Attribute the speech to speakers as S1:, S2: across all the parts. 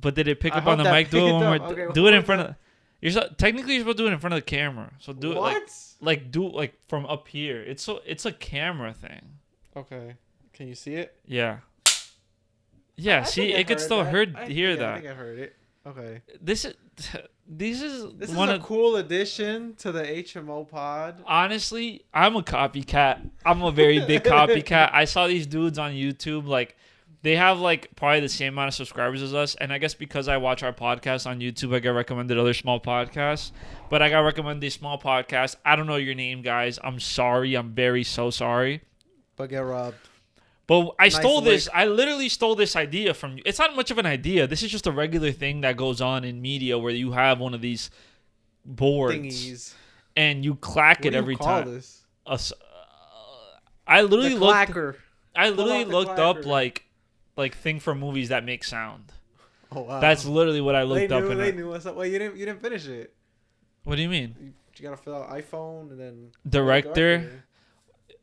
S1: But did it pick up on the mic? Do it one more. Okay, do it in front of. Technically you're supposed to do it in front of the camera. So do it like from up here. It's a camera thing.
S2: Okay. Can you see it?
S1: Yeah. Yeah. See, it could still hear that.
S2: I think I heard it. Okay.
S1: This is
S2: a cool addition to the HMO pod.
S1: Honestly, I'm a copycat. I'm a very big copycat. I saw these dudes on YouTube, like, they have, like, probably the same amount of subscribers as us. And I guess because I watch our podcast on YouTube, I get recommended other small podcasts. But I got recommended these small podcasts. I don't know your name, guys. I'm sorry. I'm very so sorry.
S2: But get robbed.
S1: But I stole this. I literally stole this idea from you. It's not much of an idea. This is just a regular thing that goes on in media where you have one of these boards thingies and you clack it every time. This? I literally looked up like thing for movies that make sound. Oh wow! That's literally what I looked up.
S2: They knew what's up. Well, you didn't finish it.
S1: What do you mean?
S2: You gotta fill out iPhone and then
S1: director.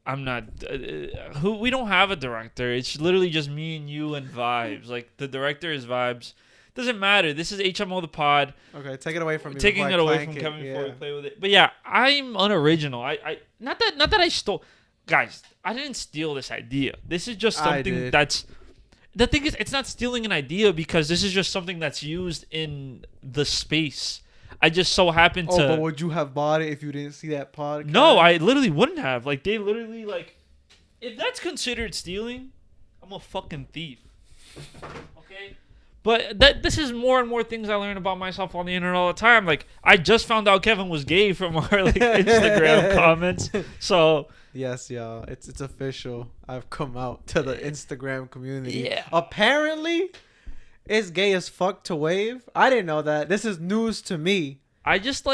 S1: I'm not. We don't have a director. It's literally just me and you and Vibes. Like the director is Vibes. Doesn't matter. This is HMO the pod.
S2: Okay, take it away from me.
S1: Taking it away from Kevin before we play with it. But yeah, I'm unoriginal. I not that I stole. Guys, I didn't steal this idea. This is just something that's. The thing is, it's not stealing an idea because this is just something that's used in the space. I just so happened to.
S2: Oh, but would you have bought it if you didn't see that podcast?
S1: No, I literally wouldn't have. Like, they literally, like, if that's considered stealing, I'm a fucking thief. Okay? But this is more and more things I learn about myself on the internet all the time. Like, I just found out Kevin was gay from our, like, Instagram comments. So.
S2: Yes, y'all. It's official. I've come out to the Instagram community.
S1: Yeah.
S2: Apparently. It's gay as fuck to wave. I didn't know that. This is news to me.
S1: I just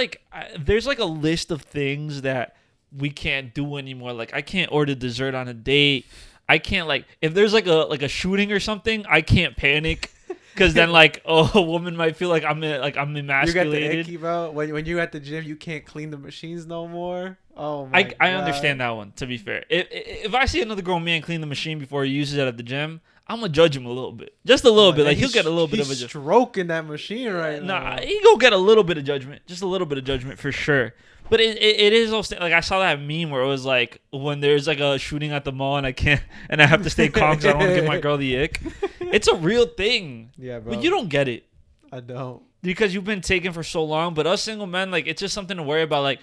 S1: there's like a list of things that we can't do anymore. Like I can't order dessert on a date. I can't if there's like a shooting or something, I can't panic because then a woman might feel like I'm emasculated.
S2: You got the icky, bro. When you're at the gym, you can't clean the machines no more. Oh my God.
S1: I understand that one. To be fair, if I see another grown man clean the machine before he uses it at the gym, I'm going to judge him a little bit. Just a little bit. Like, he'll get a little bit of a judgment.
S2: He's stroking that machine right now.
S1: Nah, he going to get a little bit of judgment. Just a little bit of judgment for sure. But it is also, like, I saw that meme where it was like, when there's like a shooting at the mall and I have to stay calm because I don't want to give my girl the ick. It's a real thing.
S2: Yeah, bro.
S1: But you don't get it.
S2: I don't.
S1: Because you've been taken for so long. But us single men, like, it's just something to worry about. Like,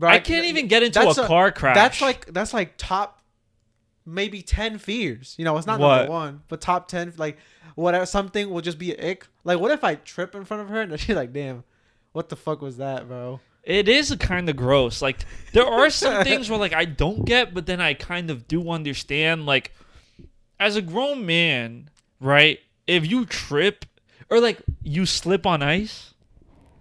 S1: bro, I can't even get into a car crash.
S2: That's like top maybe 10 fears. You know, it's not number one, but top 10. Like, whatever, something will just be an ick. Like, what if I trip in front of her and she's like, damn, what the fuck was that, bro?
S1: It is kind of gross. Like, there are some things where, like, I don't get, but then I kind of do understand. Like, as a grown man, right, if you trip or, like, you slip on ice.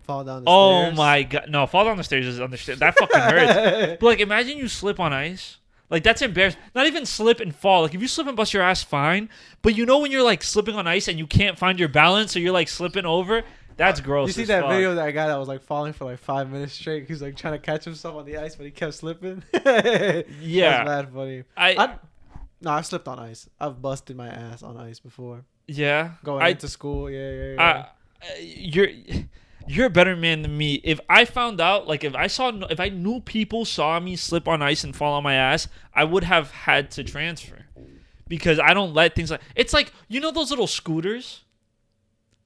S2: Fall down the stairs.
S1: Oh, my God. No, fall down the stairs is understand. That fucking hurts. But, like, imagine you slip on ice. Like, that's embarrassing. Not even slip and fall. Like, if you slip and bust your ass, fine. But you know when you're, like, slipping on ice and you can't find your balance, so you're, like, slipping over? That's gross.
S2: You see that video of that guy that was, like, falling for, like, 5 minutes straight? He's, like, trying to catch himself on the ice, but he kept slipping.
S1: Yeah.
S2: That's bad funny. No, I've slipped on ice. I've busted my ass on ice before.
S1: Yeah.
S2: Going into school. Yeah.
S1: You're a better man than me. If I found out, like, if I knew people saw me slip on ice and fall on my ass, I would have had to transfer. Because I don't let things like... It's like, you know those little scooters?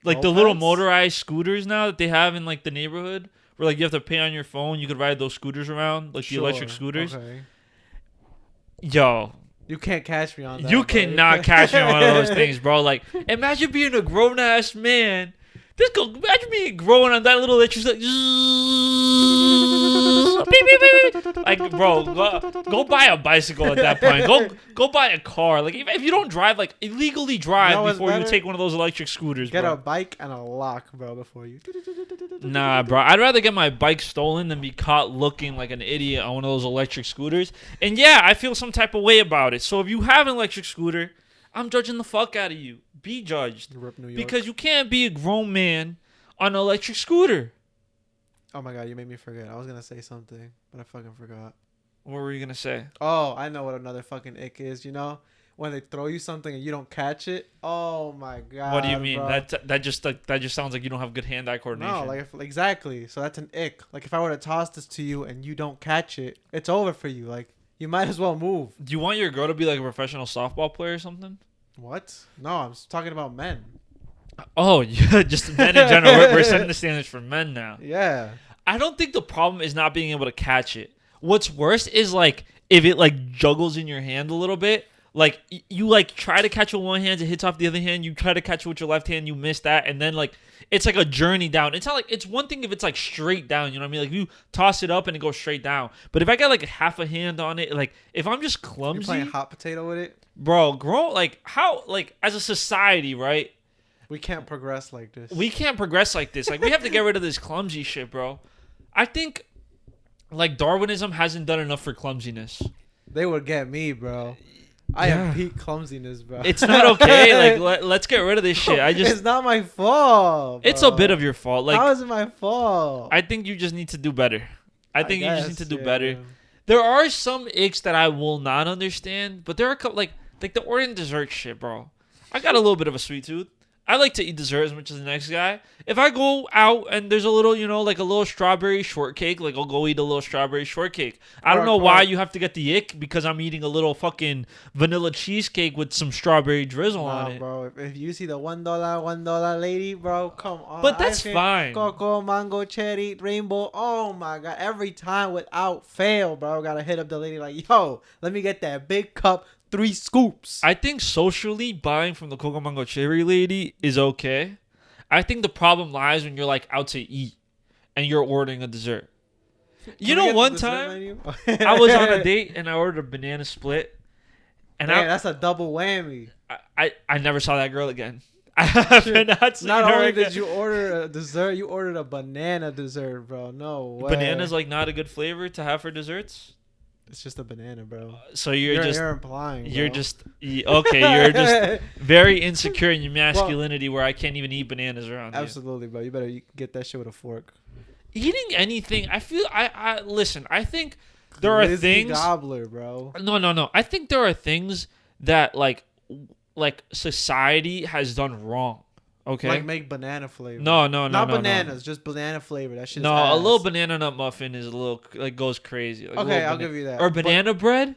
S1: Like, the little motorized scooters now that they have in, like, the neighborhood? Where, like, you have to pay on your phone. You could ride those scooters around. Like, the electric scooters. Okay. Yo...
S2: You can't catch me on that.
S1: You cannot catch me on one of those things, bro. Like, imagine being a grown-ass man... Imagine me growing on that little electric, like, bro, go buy a bicycle at that point. Go buy a car. Like, if you don't drive, like, illegally drive before you take one of those electric scooters,
S2: Get
S1: bro.
S2: a bike and a lock, bro, before you.
S1: Nah, bro. I'd rather get my bike stolen than be caught looking like an idiot on one of those electric scooters. And yeah, I feel some type of way about it. So if you have an electric scooter, I'm judging the fuck out of you. Be judged. Because you can't be a grown man on an electric scooter.
S2: Oh my God, you made me forget. I was going to say something, but I fucking forgot.
S1: What were you going to say?
S2: Oh, I know what another fucking ick is, you know? when they throw you something and you don't catch it. Oh my god.
S1: What do you mean?
S2: Bro.
S1: That just sounds like you don't have good hand-eye coordination.
S2: No, like exactly. So that's an ick. Like if I were to toss this to you and you don't catch it, it's over for you. Like you might as well move.
S1: Do you want your girl to be like a professional softball player or something?
S2: What? No, I'm talking about men.
S1: Oh, yeah, just men in general. We're setting the standards for men now.
S2: Yeah.
S1: I don't think the problem is not being able to catch it. What's worse is like if it like juggles in your hand a little bit. Like you like try to catch it with one hand, it hits off the other hand. You try to catch it with your left hand, you miss that, and then like it's like a journey down. It's not like it's one thing if it's like straight down. You know what I mean? Like you toss it up and it goes straight down. But if I got like a half a hand on it, like if I'm just clumsy,
S2: You're playing hot potato with it,
S1: bro. Like how like as a society, right?
S2: We can't progress like this.
S1: We can't progress like this. Like we have to get rid of this clumsy shit, bro. I think like Darwinism hasn't done enough for clumsiness.
S2: They would get me, bro. I am peak clumsiness, bro.
S1: It's not okay. Like let's get rid of this shit.
S2: It's not my fault. Bro.
S1: It's a bit of your fault. Like
S2: how is it my fault?
S1: I think you just need to do better. I think you just need to do better.
S2: Yeah.
S1: There are some icks that I will not understand, but there are a couple like the ordering dessert shit, bro. I got a little bit of a sweet tooth. I like to eat dessert as much as the next guy. If I go out and there's a little, you know, like a little strawberry shortcake, like I'll go eat a little strawberry shortcake. I don't know why you have to get the ick because I'm eating a little fucking vanilla cheesecake with some strawberry drizzle on it.
S2: Bro, if you see the $1 lady, bro, come on.
S1: But that's fine.
S2: Cocoa, mango, cherry, rainbow. Oh my god. Every time without fail, bro. Gotta hit up the lady like, yo, let me get that big cup. 3 scoops.
S1: I think socially buying from the Cocoa Mango Cherry lady is okay. I think the problem lies when you're like out to eat and you're ordering a dessert. You know, one time I was on a date and I ordered a banana split. And
S2: that's a double whammy.
S1: I never saw that girl again. I have not seen
S2: Not
S1: her
S2: only
S1: again.
S2: did you order a dessert, you ordered a banana dessert, bro. No way.
S1: Banana's like not a good flavor to have for desserts.
S2: It's just a banana, bro.
S1: So you're
S2: implying. Bro.
S1: You're just okay. You're just very insecure in your masculinity, where I can't even eat bananas around you.
S2: Absolutely, bro. You better get that shit with a fork.
S1: Eating anything, I feel. I listen. I think there are things.
S2: Gobbler, bro.
S1: No. I think there are things that like society has done wrong. Okay.
S2: Like make banana flavor.
S1: No.
S2: Not bananas, just banana flavor. That shit.
S1: No, a little banana nut muffin is a little like goes crazy. Like
S2: okay, I'll give you that.
S1: Or banana bread.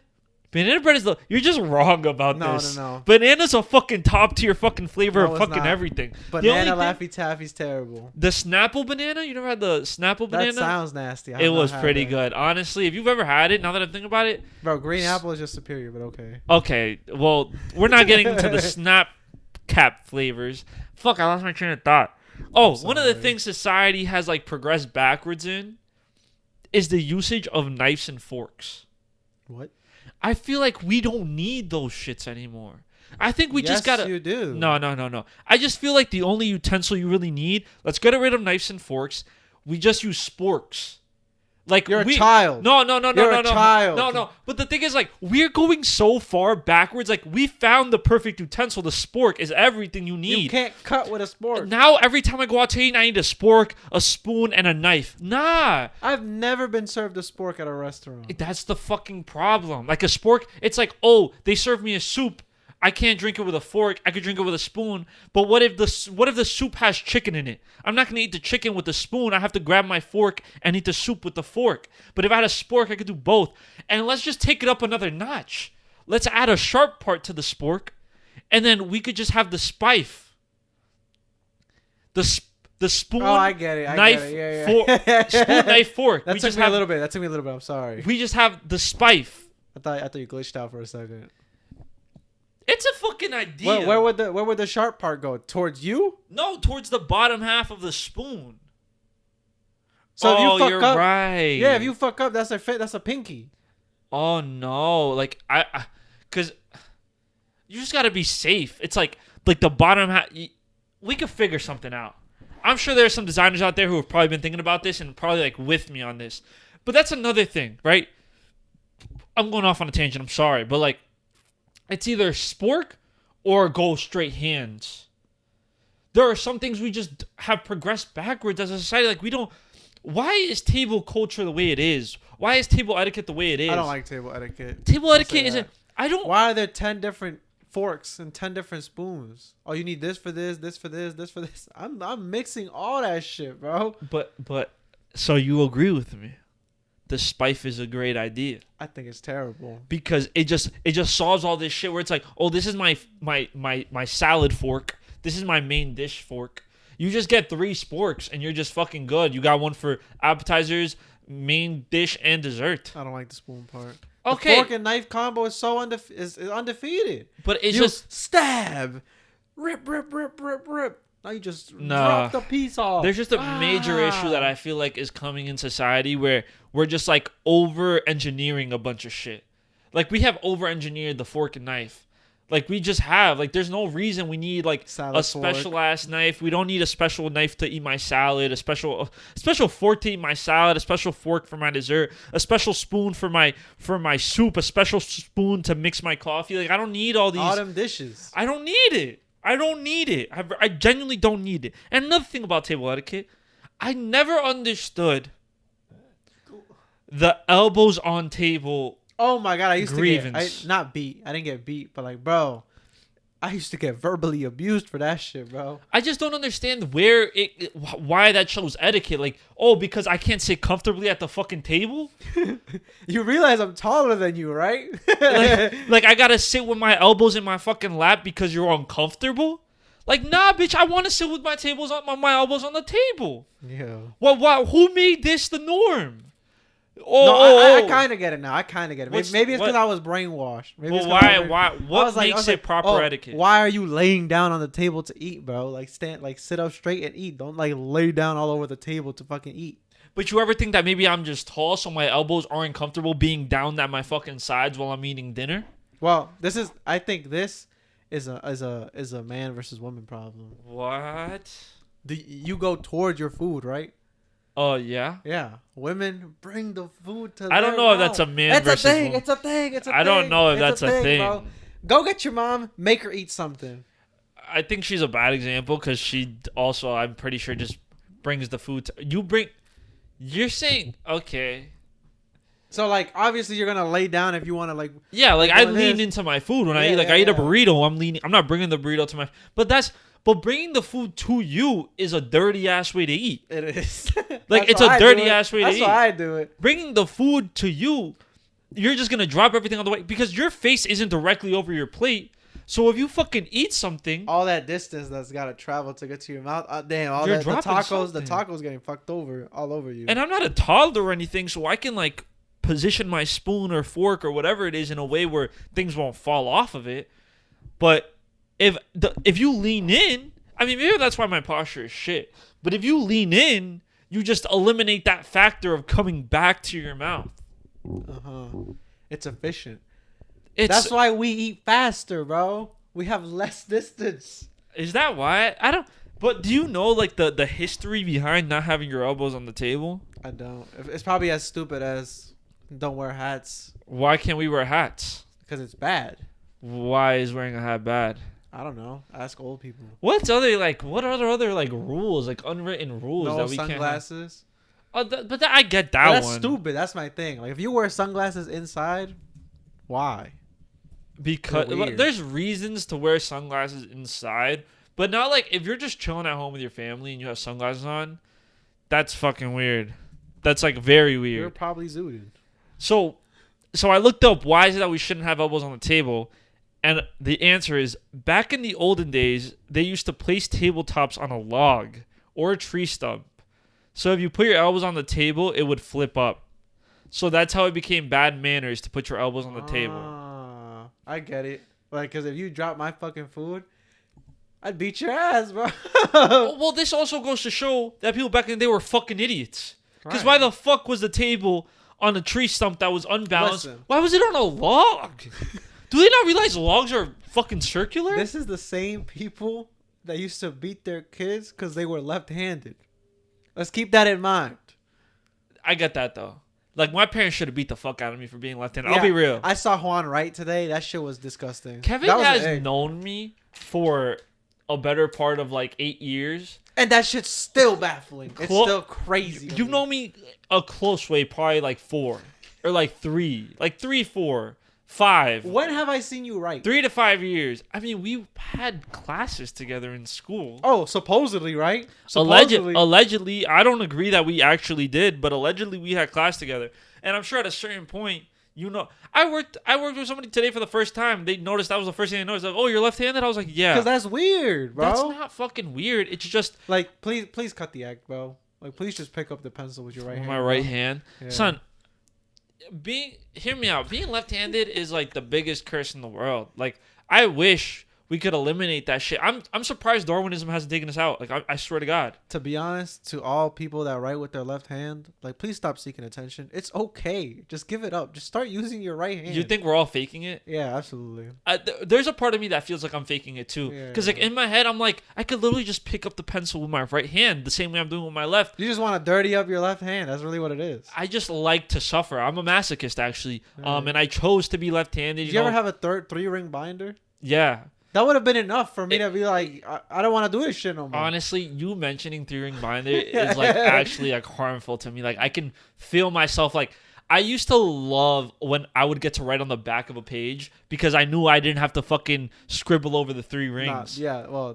S1: Banana bread is you're just wrong about this.
S2: No.
S1: Banana's a fucking top tier fucking flavor
S2: No,
S1: of
S2: it's
S1: fucking
S2: not.
S1: everything.
S2: Banana Laffy Taffy's terrible.
S1: The Snapple banana? You never had the Snapple banana?
S2: That sounds nasty.
S1: It was pretty good. Honestly, if you've ever had it, now that I think about it.
S2: Bro, green apple is just superior, but okay.
S1: Okay, well, we're not getting into the Snap Cap flavors. Fuck, I lost my train of thought. Oh, one of the things society has like progressed backwards in is the usage of knives and forks.
S2: What?
S1: I feel like we don't need those shits anymore. I think we just gotta.
S2: Yes, you do.
S1: No. I just feel like the only utensil you really need. Let's get rid of knives and forks. We just use sporks. Like
S2: you're a child.
S1: No.
S2: You're a child.
S1: No. But the thing is, like, we're going so far backwards. Like, we found the perfect utensil. The spork is everything you need.
S2: You can't cut with a spork.
S1: Now, every time I go out to eat, I need a spork, a spoon, and a knife. Nah.
S2: I've never been served a spork at a restaurant.
S1: That's the fucking problem. Like a spork, it's like, oh, they serve me a soup. I can't drink it with a fork. I could drink it with a spoon. But what if the soup has chicken in it? I'm not gonna eat the chicken with the spoon. I have to grab my fork and eat the soup with the fork. But if I had a spork, I could do both. And let's just take it up another notch. Let's add a sharp part to the spork, and then we could just have the spife. The spoon.
S2: Oh, I get it.
S1: Knife,
S2: Yeah.
S1: spoon, knife, fork.
S2: That took me a little bit. I'm sorry.
S1: We just have the spife.
S2: I thought you glitched out for a second.
S1: It's a fucking idea.
S2: Where would the sharp part go? Towards you?
S1: No, towards the bottom half of the spoon.
S2: So if you fuck
S1: you're
S2: up,
S1: right.
S2: Yeah, if you fuck up, that's a pinky.
S1: Oh no, like cause you just gotta be safe. It's like the bottom half. We could figure something out. I'm sure there's some designers out there who have probably been thinking about this and probably like with me on this. But that's another thing, right? I'm going off on a tangent. I'm sorry, but like. It's either spork or go straight hands. There are some things we just have progressed backwards as a society. Like we don't. Why is table culture the way it is? Why is table etiquette the way it is?
S2: I don't like table etiquette.
S1: Table etiquette isn't. I don't.
S2: Why are there 10 different forks and 10 different spoons. Oh, you need this for this, this for this, this for this. I'm mixing all that shit, bro.
S1: But so you agree with me? The spife is a great idea.
S2: I think it's terrible
S1: because it just solves all this shit where it's like, oh, this is my salad fork. This is my main dish fork. You just get 3 sporks and you're just fucking good. You got one for appetizers, main dish, and dessert.
S2: I don't like the spoon part.
S1: Okay.
S2: The fork and knife combo is so is undefeated.
S1: But it's
S2: you
S1: just
S2: stab, rip. Now you just drop the piece off.
S1: There's just a major issue that I feel like is coming in society where we're just like over-engineering a bunch of shit. Like we have over-engineered the fork and knife. Like we just have. Like there's no reason we need like
S2: salad
S1: a special ass knife. We don't need a special knife to eat my salad, a special fork to eat my salad, a special fork for my dessert, a special spoon for my soup, a special spoon to mix my coffee. Like I don't need all these
S2: them dishes.
S1: I don't need it. I genuinely don't need it. And another thing about table etiquette, I never understood the elbows on table.
S2: Oh my god, I used
S1: grievance.
S2: to get not beat. I didn't get beat, but like, bro, I used to get verbally abused for that shit, bro.
S1: I just don't understand why that shows etiquette. Like, oh, because I can't sit comfortably at the fucking table?
S2: You realize I'm taller than you, right?
S1: like I gotta sit with my elbows in my fucking lap because you're uncomfortable? Like, nah, bitch, I want to sit with my my elbows on the table.
S2: Yeah.
S1: Well, who made this the norm?
S2: I kind of get it now. Maybe it's because I was brainwashed.
S1: Well, why? What makes it proper etiquette?
S2: Why are you laying down on the table to eat, bro? Like sit up straight and eat. Don't like lay down all over the table to fucking eat.
S1: But you ever think that maybe I'm just tall, so my elbows aren't comfortable being down at my fucking sides while I'm eating dinner?
S2: Well, I think this is a man versus woman problem.
S1: What?
S2: You go towards your food, right?
S1: Oh, yeah?
S2: Yeah. Women bring the food to
S1: I don't know if that's a man versus woman.
S2: It's a thing.
S1: I don't know if that's a thing.
S2: Bro. Go get your mom. Make her eat something.
S1: I think she's a bad example because she also, I'm pretty sure, just brings the food. You're saying, okay.
S2: So, like, obviously you're going to lay down if you want to, like.
S1: Yeah, like, I lean into my food when I eat. Like, I eat a burrito. I'm not bringing the burrito to my. But bringing the food to you is a dirty ass way to eat.
S2: It is.
S1: Like it's a dirty ass way to eat.
S2: That's why I do it.
S1: Bringing the food to you, you're just gonna drop everything on the way because your face isn't directly over your plate. So if you fucking eat something,
S2: all that distance that's gotta travel to get to your mouth, damn, the tacos getting fucked over all over you.
S1: And I'm not a toddler or anything, so I can like position my spoon or fork or whatever it is in a way where things won't fall off of it. But if you lean in, I mean, maybe that's why my posture is shit. But if you lean in, you just eliminate that factor of coming back to your mouth.
S2: It's efficient. That's why we eat faster, bro. We have less distance.
S1: Is that why? I don't. But do you know like the history behind not having your elbows on the table?
S2: I don't. It's probably as stupid as don't wear hats.
S1: Why can't we wear hats?
S2: Because it's bad.
S1: Why is wearing a hat bad?
S2: I don't know. Ask old people.
S1: What are other like rules, like unwritten rules that we
S2: sunglasses?
S1: Can't have? But I get that
S2: that's
S1: one.
S2: That's stupid. That's my thing. Like if you wear sunglasses inside, why?
S1: Because there's reasons to wear sunglasses inside, but not like if you're just chilling at home with your family and you have sunglasses on. That's fucking weird. That's like very weird.
S2: You're probably zooted.
S1: So I looked up why is it that we shouldn't have elbows on the table. And the answer is, back in the olden days, they used to place tabletops on a log or a tree stump. So if you put your elbows on the table, it would flip up. So that's how it became bad manners to put your elbows on the table.
S2: I get it. Like, because if you drop my fucking food, I'd beat your ass, bro.
S1: Well, this also goes to show that people back in the day were fucking idiots. Because why the fuck was the table on a tree stump that was unbalanced?
S2: Listen.
S1: Why was it on a log? Do they not realize logs are fucking circular?
S2: This is the same people that used to beat their kids because they were left-handed. Let's keep that in mind.
S1: I get that, though. Like, my parents should have beat the fuck out of me for being left-handed. I'll be real.
S2: I saw Juan Wright today. That shit was disgusting.
S1: Kevin has known me for a better part of, like, 8 years.
S2: And that shit's still baffling. It's still crazy.
S1: You've known me a close way, probably, like, 4. Or, like, 3. Like, 3, 4. 5.
S2: When have I seen you write?
S1: 3 to 5 years. I mean, we had classes together in school.
S2: Oh, supposedly, right?
S1: Allegedly, I don't agree that we actually did, but allegedly we had class together. And I'm sure at a certain point, you know, I worked with somebody today for the first time. They noticed that was the first thing they noticed. Like, oh, you're left-handed? I was like, yeah.
S2: Because that's weird, bro.
S1: That's not fucking weird. It's just
S2: like, please cut the act, bro. Like, please just pick up the pencil with your right hand.
S1: My right hand,
S2: yeah.
S1: Son. Hear me out. Being left-handed is like the biggest curse in the world. Like, I wish we could eliminate that shit. I'm surprised Darwinism hasn't taken us out. Like, I swear to God.
S2: To be honest, to all people that write with their left hand, like, please stop seeking attention. It's okay. Just give it up. Just start using your right hand.
S1: You think we're all faking it?
S2: Yeah, absolutely.
S1: There's a part of me that feels like I'm faking it too. Because like in my head, I'm like, I could literally just pick up the pencil with my right hand the same way I'm doing with my left.
S2: You just want to dirty up your left hand. That's really what it is.
S1: I just like to suffer. I'm a masochist actually. And I chose to be left-handed.
S2: Did you ever have a 3-ring binder?
S1: Yeah.
S2: That would have been enough for me to be like, I don't want to do this shit no more.
S1: Honestly, you mentioning 3-ring binder is like actually like harmful to me. Like I can feel myself like I used to love when I would get to write on the back of a page because I knew I didn't have to fucking scribble over the 3 rings.
S2: Yeah, well,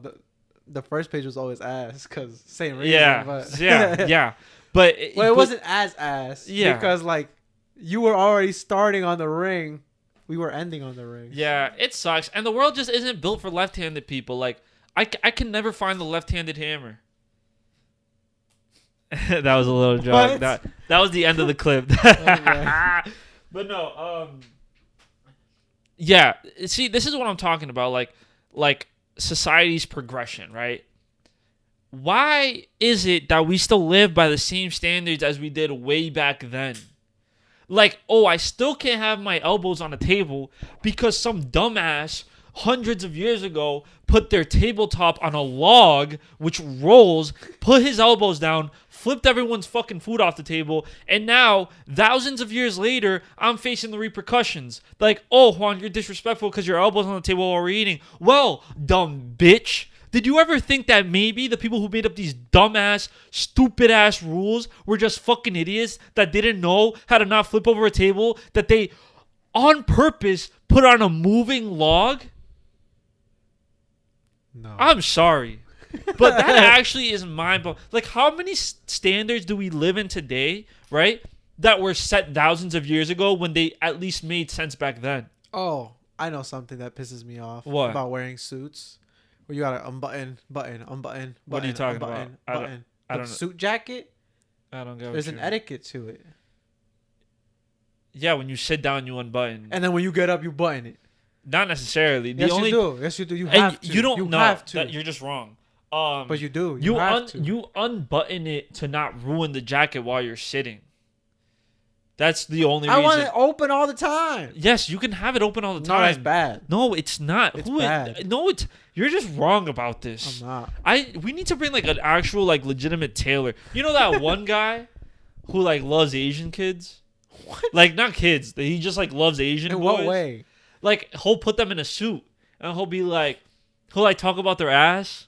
S2: the first page was always ass because same reason.
S1: Yeah,
S2: but
S1: yeah. But
S2: it wasn't as ass. Yeah, because like you were already starting on the ring. We were ending on the ring.
S1: Yeah, it sucks. And the world just isn't built for left-handed people. Like, I can never find the left-handed hammer. That was a little joke. That was the end of the clip. But no, yeah. See, this is what I'm talking about. Like society's progression, right? Why is it that we still live by the same standards as we did way back then? Like, oh, I still can't have my elbows on a table because some dumbass hundreds of years ago put their tabletop on a log, which rolls, put his elbows down, flipped everyone's fucking food off the table, and now, thousands of years later, I'm facing the repercussions. Like, oh, Juan, you're disrespectful because your elbow's on the table while we're eating. Well, dumb bitch. Did you ever think that maybe the people who made up these dumbass, stupid-ass rules were just fucking idiots that didn't know how to not flip over a table, that they, on purpose, put on a moving log?
S2: No.
S1: I'm sorry. But that actually is mind-blowing. Like, how many standards do we live in today, right, that were set thousands of years ago when they at least made sense back then?
S2: Oh, I know something that pisses me off.
S1: What?
S2: About wearing suits. Where you gotta unbutton. What
S1: are you talking about? I don't know.
S2: Suit jacket.
S1: I don't go.
S2: There's an etiquette to it.
S1: Yeah, when you sit down, you unbutton.
S2: And then when you get up, you button it.
S1: Not necessarily.
S2: You do. Yes, you do. You have to.
S1: You don't know.
S2: Have to.
S1: You're just wrong.
S2: But you do.
S1: You unbutton it to not ruin the jacket while you're sitting. That's the only reason.
S2: I want it open all the time.
S1: Yes, you can have it open all the time.
S2: No, that's bad.
S1: No, it's not.
S2: It's bad.
S1: You're just wrong about this.
S2: I'm not.
S1: We need to bring like an actual like legitimate tailor. You know that one guy who like loves Asian kids?
S2: What?
S1: Like not kids. He just like loves Asian boys.
S2: In what way?
S1: Like he'll put them in a suit and he'll talk about their ass.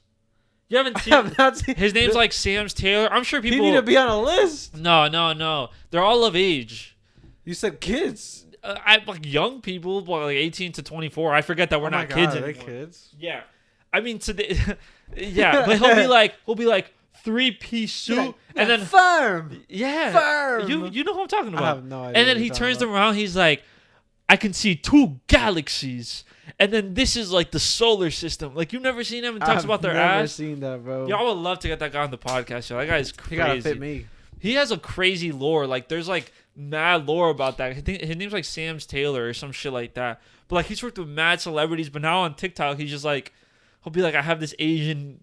S1: You haven't seen his name's like Sam's Taylor. I'm sure people
S2: He need to be on a list.
S1: No. They're all of age.
S2: You said kids.
S1: Like young people, like 18 to 24. I forget that we're not kids anymore.
S2: Kids.
S1: Yeah. I mean today yeah, but he'll be like 3-piece suit and then
S2: firm.
S1: Yeah.
S2: Firm.
S1: You know who I'm talking about.
S2: I have no idea.
S1: And then he turns them around, he's like, I can see 2 galaxies. And then this is like the solar system. Like you've never seen him and talks about their ass.
S2: I've never seen that, bro.
S1: Y'all would love to get that guy on the podcast. Yo. That guy's crazy.
S2: He gotta fit me.
S1: He has a crazy lore. Like there's like mad lore about that. I think his name's like Sam's Taylor or some shit like that. But like he's worked with mad celebrities. But now on TikTok, he's just like, he'll be like, I have this Asian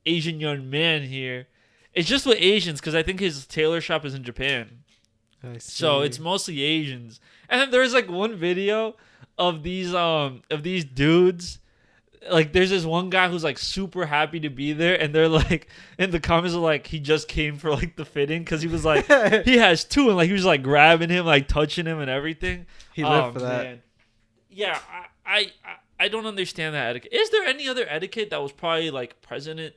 S1: young man here. It's just with Asians because I think his tailor shop is in Japan. So it's mostly Asians. And then there's like one video of these dudes. Like there's this one guy who's like super happy to be there, and they're like in the comments are like he just came for like the fitting because he was like he has 2 and like he was like grabbing him, like touching him and everything.
S2: He lived for that.
S1: Man. Yeah, I don't understand that etiquette. Is there any other etiquette that was probably like presented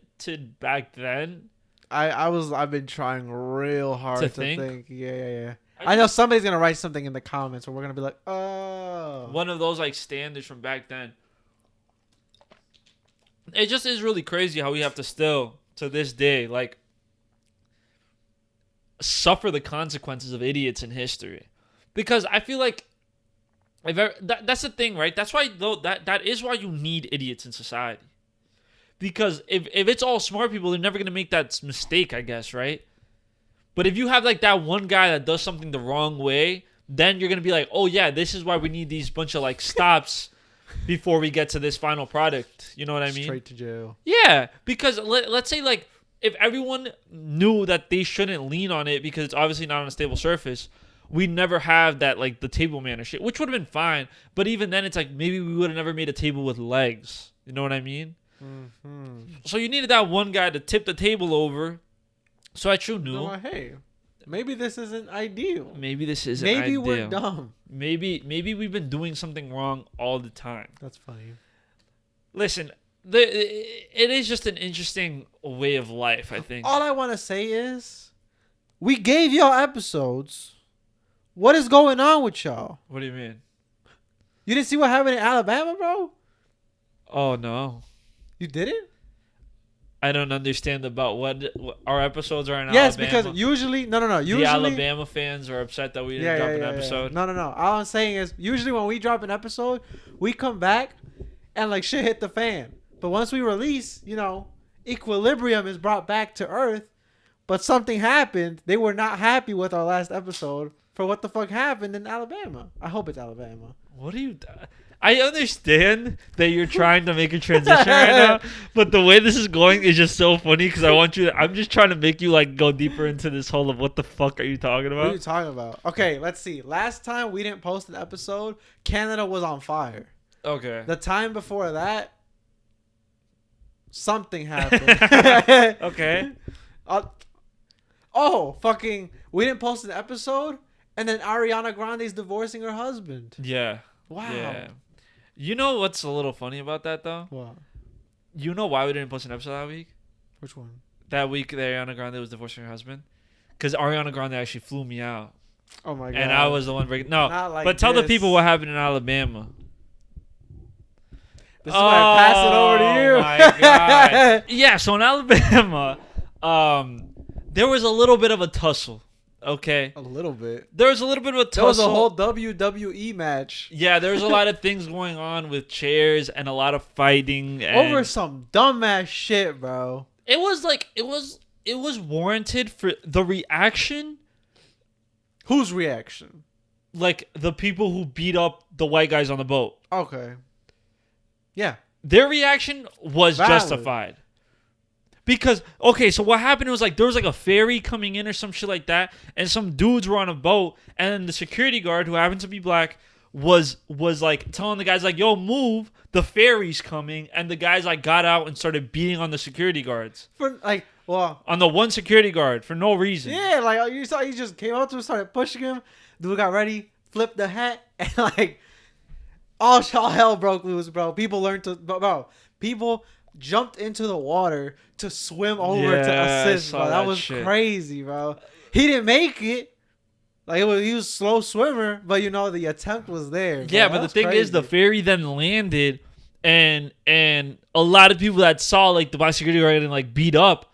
S1: back then?
S2: I've been trying real hard to think. Yeah. I know somebody's gonna write something in the comments where we're gonna be like, oh,
S1: one of those like standards from back then. It just is really crazy how we have to still, to this day, like, suffer the consequences of idiots in history. Because I feel like that's the thing, right? That's why though that is why you need idiots in society. Because if it's all smart people, they're never gonna make that mistake, I guess, right? But if you have like that one guy that does something the wrong way, then you're gonna be like, oh yeah, this is why we need these bunch of like stops before we get to this final product. You know what I mean?
S2: Straight to jail.
S1: Yeah, because let's say like if everyone knew that they shouldn't lean on it because it's obviously not on a stable surface, we'd never have that like the table manner shit, which would have been fine. But even then, it's like maybe we would have never made a table with legs. You know what I mean? Mm-hmm. So you needed that one guy to tip the table over. So I true knew.
S2: No, hey, maybe this isn't ideal.
S1: Maybe this isn't
S2: maybe
S1: ideal.
S2: We're dumb.
S1: Maybe we've been doing something wrong all the time.
S2: That's funny.
S1: Listen, it is just an interesting way of life, I think.
S2: All I want to say is, we gave y'all episodes. What is going on with y'all?
S1: What do you mean?
S2: You didn't see what happened in Alabama, bro?
S1: Oh, no.
S2: You didn't?
S1: I don't understand about what our episodes are in Alabama.
S2: Yes, because usually... No. Usually,
S1: the Alabama fans are upset that we didn't drop an episode.
S2: Yeah. No. All I'm saying is, usually when we drop an episode, we come back and like shit hit the fan. But once we release, equilibrium is brought back to earth. But something happened. They were not happy with our last episode for what the fuck happened in Alabama. I hope it's Alabama.
S1: What are you... I understand that you're trying to make a transition right now, but the way this is going is just so funny because I'm just trying to make you like go deeper into this whole of what the fuck are you talking about?
S2: What are you talking about? Okay, let's see. Last time we didn't post an episode, Canada was on fire.
S1: Okay.
S2: The time before that, something happened.
S1: Okay.
S2: We didn't post an episode, and then Ariana Grande's divorcing her husband.
S1: Yeah.
S2: Wow.
S1: Yeah. You know what's a little funny about that, though?
S2: What?
S1: You know why we didn't post an episode that week?
S2: Which one?
S1: That week that Ariana Grande was divorcing her husband? Because Ariana Grande actually flew me out.
S2: Oh, my God.
S1: And I was the one breaking... No,
S2: like
S1: but tell the people what happened in Alabama.
S2: This is why I pass it over to you.
S1: Oh, my God. Yeah, so in Alabama, there was a little bit of a tussle. Okay.
S2: A little bit.
S1: There was a little bit of a tussle.
S2: There was a whole WWE match.
S1: Yeah, there was a lot of things going on with chairs and a lot of fighting
S2: over some dumbass shit, bro.
S1: It was warranted for the reaction.
S2: Whose reaction?
S1: Like the people who beat up the white guys on the boat.
S2: Okay. Yeah.
S1: Their reaction was
S2: valid.
S1: Justified. Because, okay, so what happened was, like, there was, like, a ferry coming in or some shit like that, and some dudes were on a boat, and the security guard, who happened to be black, was like, telling the guys, like, yo, move, the ferry's coming, and the guys, like, got out and started beating on the security guards. On the one security guard, for no reason.
S2: Yeah, like, you saw he just came up to him, started pushing him, dude got ready, flipped the hat, and, like, all hell broke loose, bro. People jumped into the water to swim over to assist, bro. That was crazy, bro. He didn't make it. Like he was a slow swimmer, but the attempt was there. Bro.
S1: Yeah, but the thing is, the ferry then landed, and a lot of people that saw like the black security guard getting like beat up,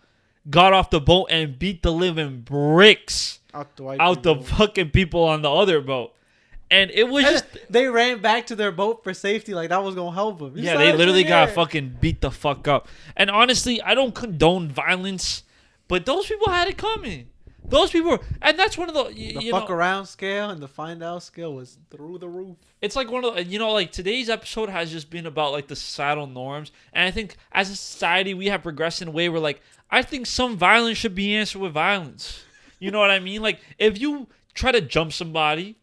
S1: got off the boat and beat the living bricks out the fucking people on the other boat. And it was just...
S2: They ran back to their boat for safety. Like, that was going to help them.
S1: Yeah, they literally got fucking beat the fuck up. And honestly, I don't condone violence, but those people had it coming. Those people... And that's one of the...
S2: fuck around scale and the find out scale was through the roof.
S1: It's like one of the... like, today's episode has just been about, like, the societal norms. And I think, as a society, we have progressed in a way where, like, I think some violence should be answered with violence. You know what I mean? Like, if you try to jump somebody...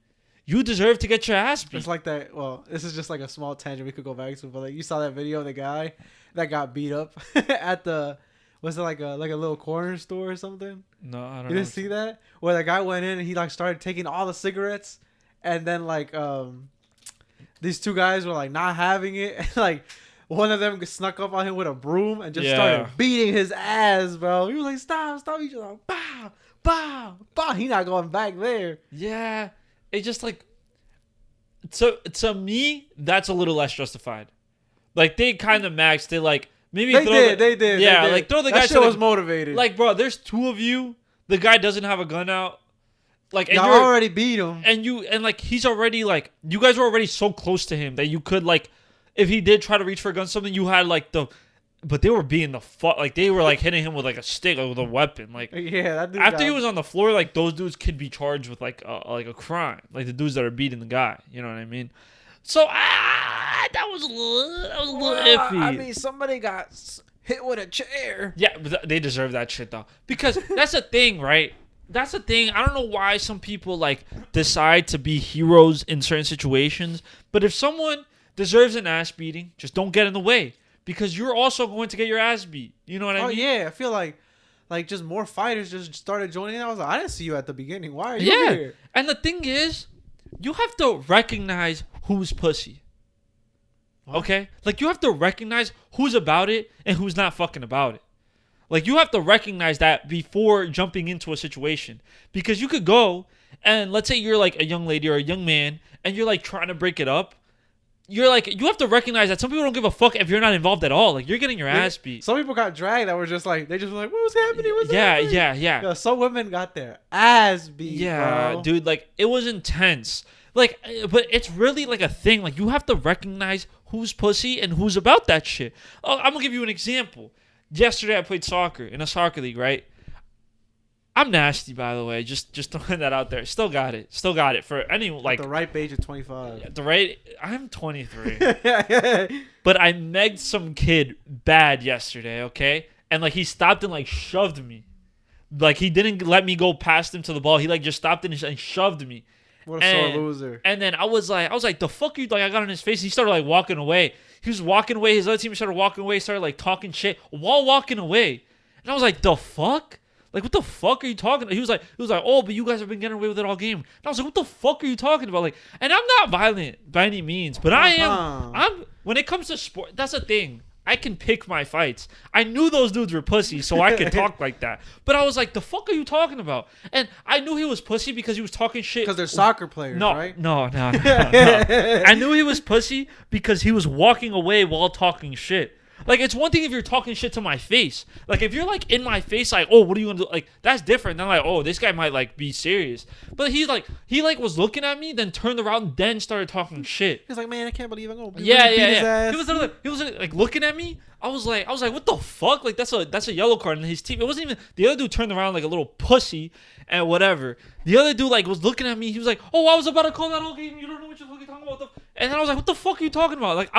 S1: You deserve to get your ass beat.
S2: It's like that. Well, this is just like a small tangent we could go back to, but like you saw that video of the guy that got beat up at the, was it like a little corner store or something?
S1: No, I don't know.
S2: You didn't see that? Where the guy went in and he like started taking all the cigarettes, and then like these two guys were like not having it, and like one of them snuck up on him with a broom and just started beating his ass, bro. He was like, stop. He just like, bow, bow, bow. He not going back there.
S1: Yeah. It just like, so to me, that's a little less justified. Like they kind of maxed it. Like maybe
S2: they did.
S1: Yeah,
S2: they did.
S1: like throw the guy.
S2: That shit was motivated.
S1: Like, bro, there's two of you. The guy doesn't have a gun out. Like, and
S2: y'all already beat him.
S1: And like he's already like, you guys were already so close to him that you could like, if he did try to reach for a gun, something you had like but they were being the fuck, like they were like hitting him with like a stick or with a weapon. Like,
S2: yeah, that dude
S1: after he was on the floor, like those dudes could be charged with like a crime, like the dudes that are beating the guy. You know what I mean? So that was a little iffy.
S2: I mean, somebody got hit with a chair.
S1: Yeah, but they deserve that shit though, because that's the thing, right? That's the thing. I don't know why some people like decide to be heroes in certain situations, but if someone deserves an ass beating, just don't get in the way, because you're also going to get your ass beat. You know what I mean?
S2: Oh yeah, I feel like just more fighters just started joining. I was like, I didn't see you at the beginning. Why are you here?
S1: And the thing is, you have to recognize who's pussy. What? Okay? Like you have to recognize who's about it and who's not fucking about it. Like, you have to recognize that before jumping into a situation. Because you could go, and let's say you're, like, a young lady or a young man, and you're, like, trying to break it up. You're, like, you have to recognize that some people don't give a fuck if you're not involved at all. Like, you're getting your ass beat.
S2: Some people got dragged that were just, like, they just were like, what was happening? What's happening?
S1: Yeah.
S2: Yo, some women got their ass beat, bro.
S1: Dude, like, it was intense. Like, but it's really, like, a thing. Like, you have to recognize who's pussy and who's about that shit. Oh, I'm gonna give you an example. Yesterday I played soccer in a soccer league, right? I'm nasty, by the way. Just throwing that out there. Still got it for anyone like
S2: at the ripe age of 25.
S1: I'm 23. But I megged some kid bad yesterday, okay? And like he stopped and like shoved me. Like he didn't let me go past him to the ball. He like just stopped and shoved me.
S2: What a sore loser.
S1: And then I was like, the fuck are you? Like, I got in his face. He started like walking away. He was walking away. His other team started walking away. Started like talking shit while walking away. And I was like, the fuck? Like, what the fuck are you talking about? He was like, oh, but you guys have been getting away with it all game. And I was like, what the fuck are you talking about? Like, and I'm not violent by any means, but I am. When it comes to sport, that's the thing. I can pick my fights. I knew those dudes were pussy, so I could talk like that. But I was like, the fuck are you talking about? And I knew he was pussy because he was talking shit.
S2: Because they're soccer players, right?
S1: No. I knew he was pussy because he was walking away while talking shit. Like, it's one thing if you're talking shit to my face. Like, if you're, like, in my face, like, oh, what are you going to do? Like, that's different than, like, oh, this guy might, like, be serious. But he was looking at me, then turned around, then started talking shit.
S2: He's like, man, I can't believe I'm going to beat
S1: his
S2: ass.
S1: He was like, looking at me. I was like, what the fuck? Like, that's a yellow card. And his team, it wasn't even, the other dude turned around like a little pussy and whatever. The other dude, like, was looking at me. He was like, oh, I was about to call that whole game. You don't know what you're fucking talking about. And then I was like, what the fuck are you talking about? Like,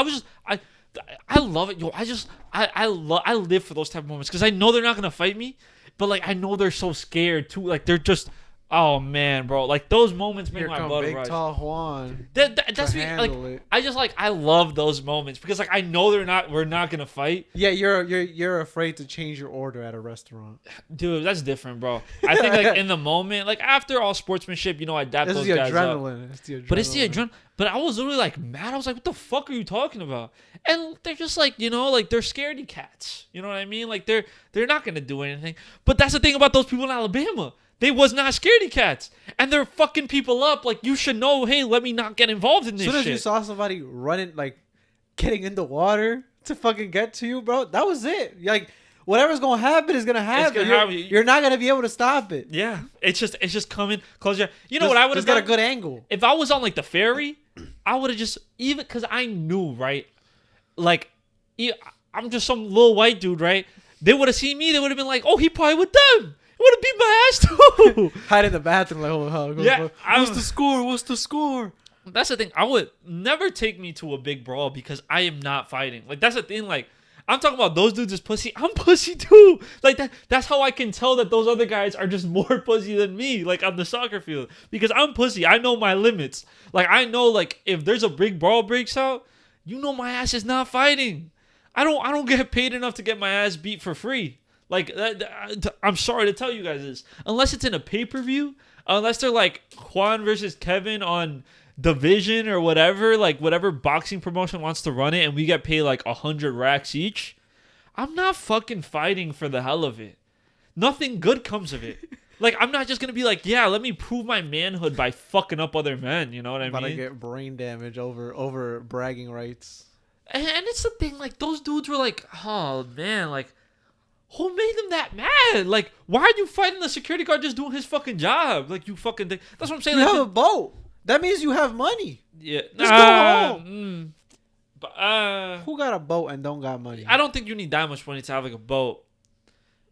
S1: I love it, yo. I live for those type of moments because I know they're not gonna fight me, but like I know they're so scared too. Like they're just, oh man, bro. Like those moments make my blood rush.
S2: Tall Juan.
S1: That's me. Like I love those moments because like I know we're not gonna fight.
S2: Yeah, you're afraid to change your order at a restaurant.
S1: Dude, that's different, bro. I think like in the moment, like after all sportsmanship, I adapt those guys up.
S2: It's the adrenaline.
S1: But it's the adrenaline. But I was literally like mad. I was like, what the fuck are you talking about? And they're just like, like they're scaredy cats. You know what I mean? Like they're not gonna do anything. But that's the thing about those people in Alabama. They was not scaredy cats. And they're fucking people up. Like, you should know, hey, let me not get involved in this shit.
S2: As soon as you saw somebody running, like, getting in the water to fucking get to you, bro, that was it. Like, whatever's going to happen is going to happen. You're not going to be able to stop it.
S1: Yeah. It's just coming. Close your... what I would have
S2: got a good angle.
S1: If I was on, like, the ferry, I would have just... Even... Because I knew, right? Like, I'm just some little white dude, right? They would have seen me. They would have been like, oh, he probably with them. Would have beat my ass too.
S2: Hide in the bathroom like, oh,
S1: yeah.
S2: What's the score? What's the score?
S1: That's the thing. I would never take me to a big brawl because I am not fighting. Like that's the thing. Like I'm talking about those dudes is pussy. I'm pussy too. Like that. That's how I can tell that those other guys are just more pussy than me. Like on the soccer field because I'm pussy. I know my limits. Like I know like if there's a big brawl breaks out, my ass is not fighting. I don't get paid enough to get my ass beat for free. Like, I'm sorry to tell you guys this. Unless it's in a pay-per-view, unless they're like Juan versus Kevin on division or whatever, like whatever boxing promotion wants to run it, and we get paid like 100 racks each, I'm not fucking fighting for the hell of it. Nothing good comes of it. Like, I'm not just gonna be like, yeah, let me prove my manhood by fucking up other men. You know what I mean?
S2: About to get brain damage over bragging rights.
S1: And it's the thing, like, those dudes were like, oh man, like, who made them that mad? Like, why are you fighting the security guard just doing his fucking job? Like, you fucking think. That's what I'm saying.
S2: You
S1: like,
S2: have a boat. That means you have money.
S1: Yeah.
S2: Just go home.
S1: But,
S2: who got a boat and don't got money?
S1: I don't think you need that much money to have like a boat.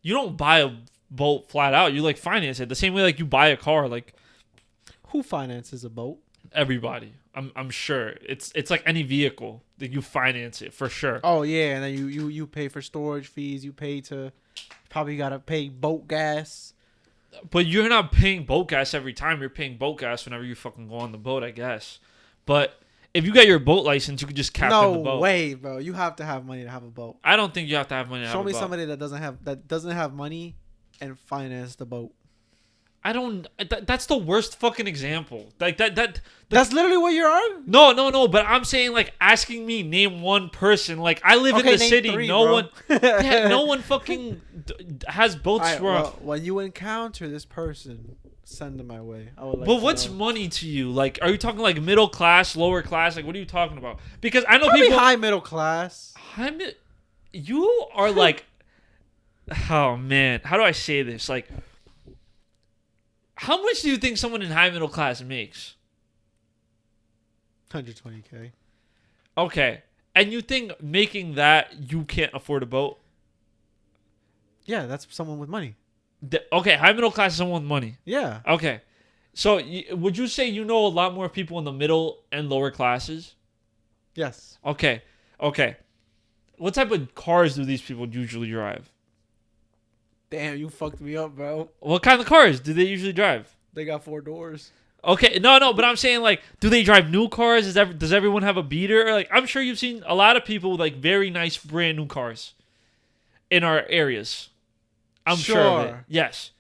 S1: You don't buy a boat flat out. You like finance it the same way like you buy a car. Like,
S2: who finances a boat?
S1: Everybody. I'm sure it's like any vehicle that you finance it for sure.
S2: Oh yeah, and then you pay for storage fees. You pay to probably gotta pay boat gas.
S1: But you're not paying boat gas every time. You're paying boat gas whenever you fucking go on the boat, I guess. But if you got your boat license, you could just captain the boat.
S2: No way, bro. You have to have money to have a boat.
S1: I don't think you have to have money to have a boat.
S2: Show me somebody that doesn't have money and finance the boat.
S1: I don't. That's the worst fucking example. Like
S2: that's literally what you're on.
S1: No. But I'm saying like asking me name one person. Like I live in the city.
S2: Three,
S1: no
S2: bro.
S1: one. Yeah, no one fucking has boats.
S2: Right, well, when you encounter this person, send them my way. I would like.
S1: But what's money to you? Like, are you talking like middle class, lower class? Like, what are you talking about? Because I know
S2: probably
S1: people
S2: high middle class.
S1: You are like, oh man, how do I say this? Like. How much do you think someone in high middle class makes?
S2: 120K.
S1: Okay. And you think making that you can't afford a boat?
S2: Yeah, that's someone with money.
S1: Okay, high middle class is someone with money.
S2: Yeah.
S1: Okay. So would you say you know a lot more people in the middle and lower classes?
S2: Yes.
S1: Okay. What type of cars do these people usually drive?
S2: Damn, you fucked me up, bro.
S1: What kind of cars do they usually drive?
S2: They got 4 doors.
S1: Okay, no, but I'm saying like, do they drive new cars? Does everyone have a beater? Or, like, I'm sure you've seen a lot of people with like very nice brand new cars in our areas. I'm sure of it. Yes.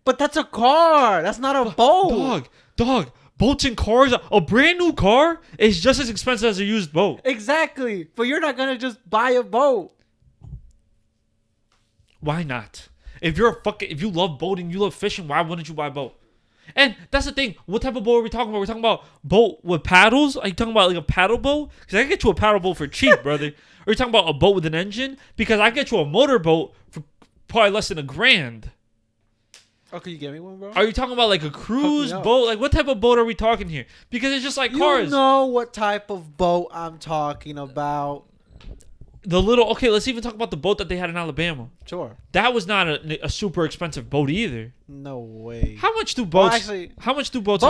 S2: But that's a car. That's not a boat.
S1: Dog. Boats and cars. A brand new car is just as expensive as a used boat.
S2: Exactly. But you're not gonna just buy a boat.
S1: Why not? If you love boating, you love fishing, why wouldn't you buy a boat? And that's the thing. What type of boat are we talking about? We're talking about boat with paddles? Are you talking about like a paddle boat? Because I can get you a paddle boat for cheap, brother. Or are you talking about a boat with an engine? Because I can get you a motorboat for probably less than $1,000.
S2: Oh, can you get me one, bro?
S1: Are you talking about like a cruise boat? Like what type of boat are we talking here? Because it's just like cars. You
S2: know what type of boat I'm talking about.
S1: Let's even talk about the boat that they had in Alabama.
S2: Sure.
S1: That was not a super expensive boat either.
S2: No way.
S1: How much do boats on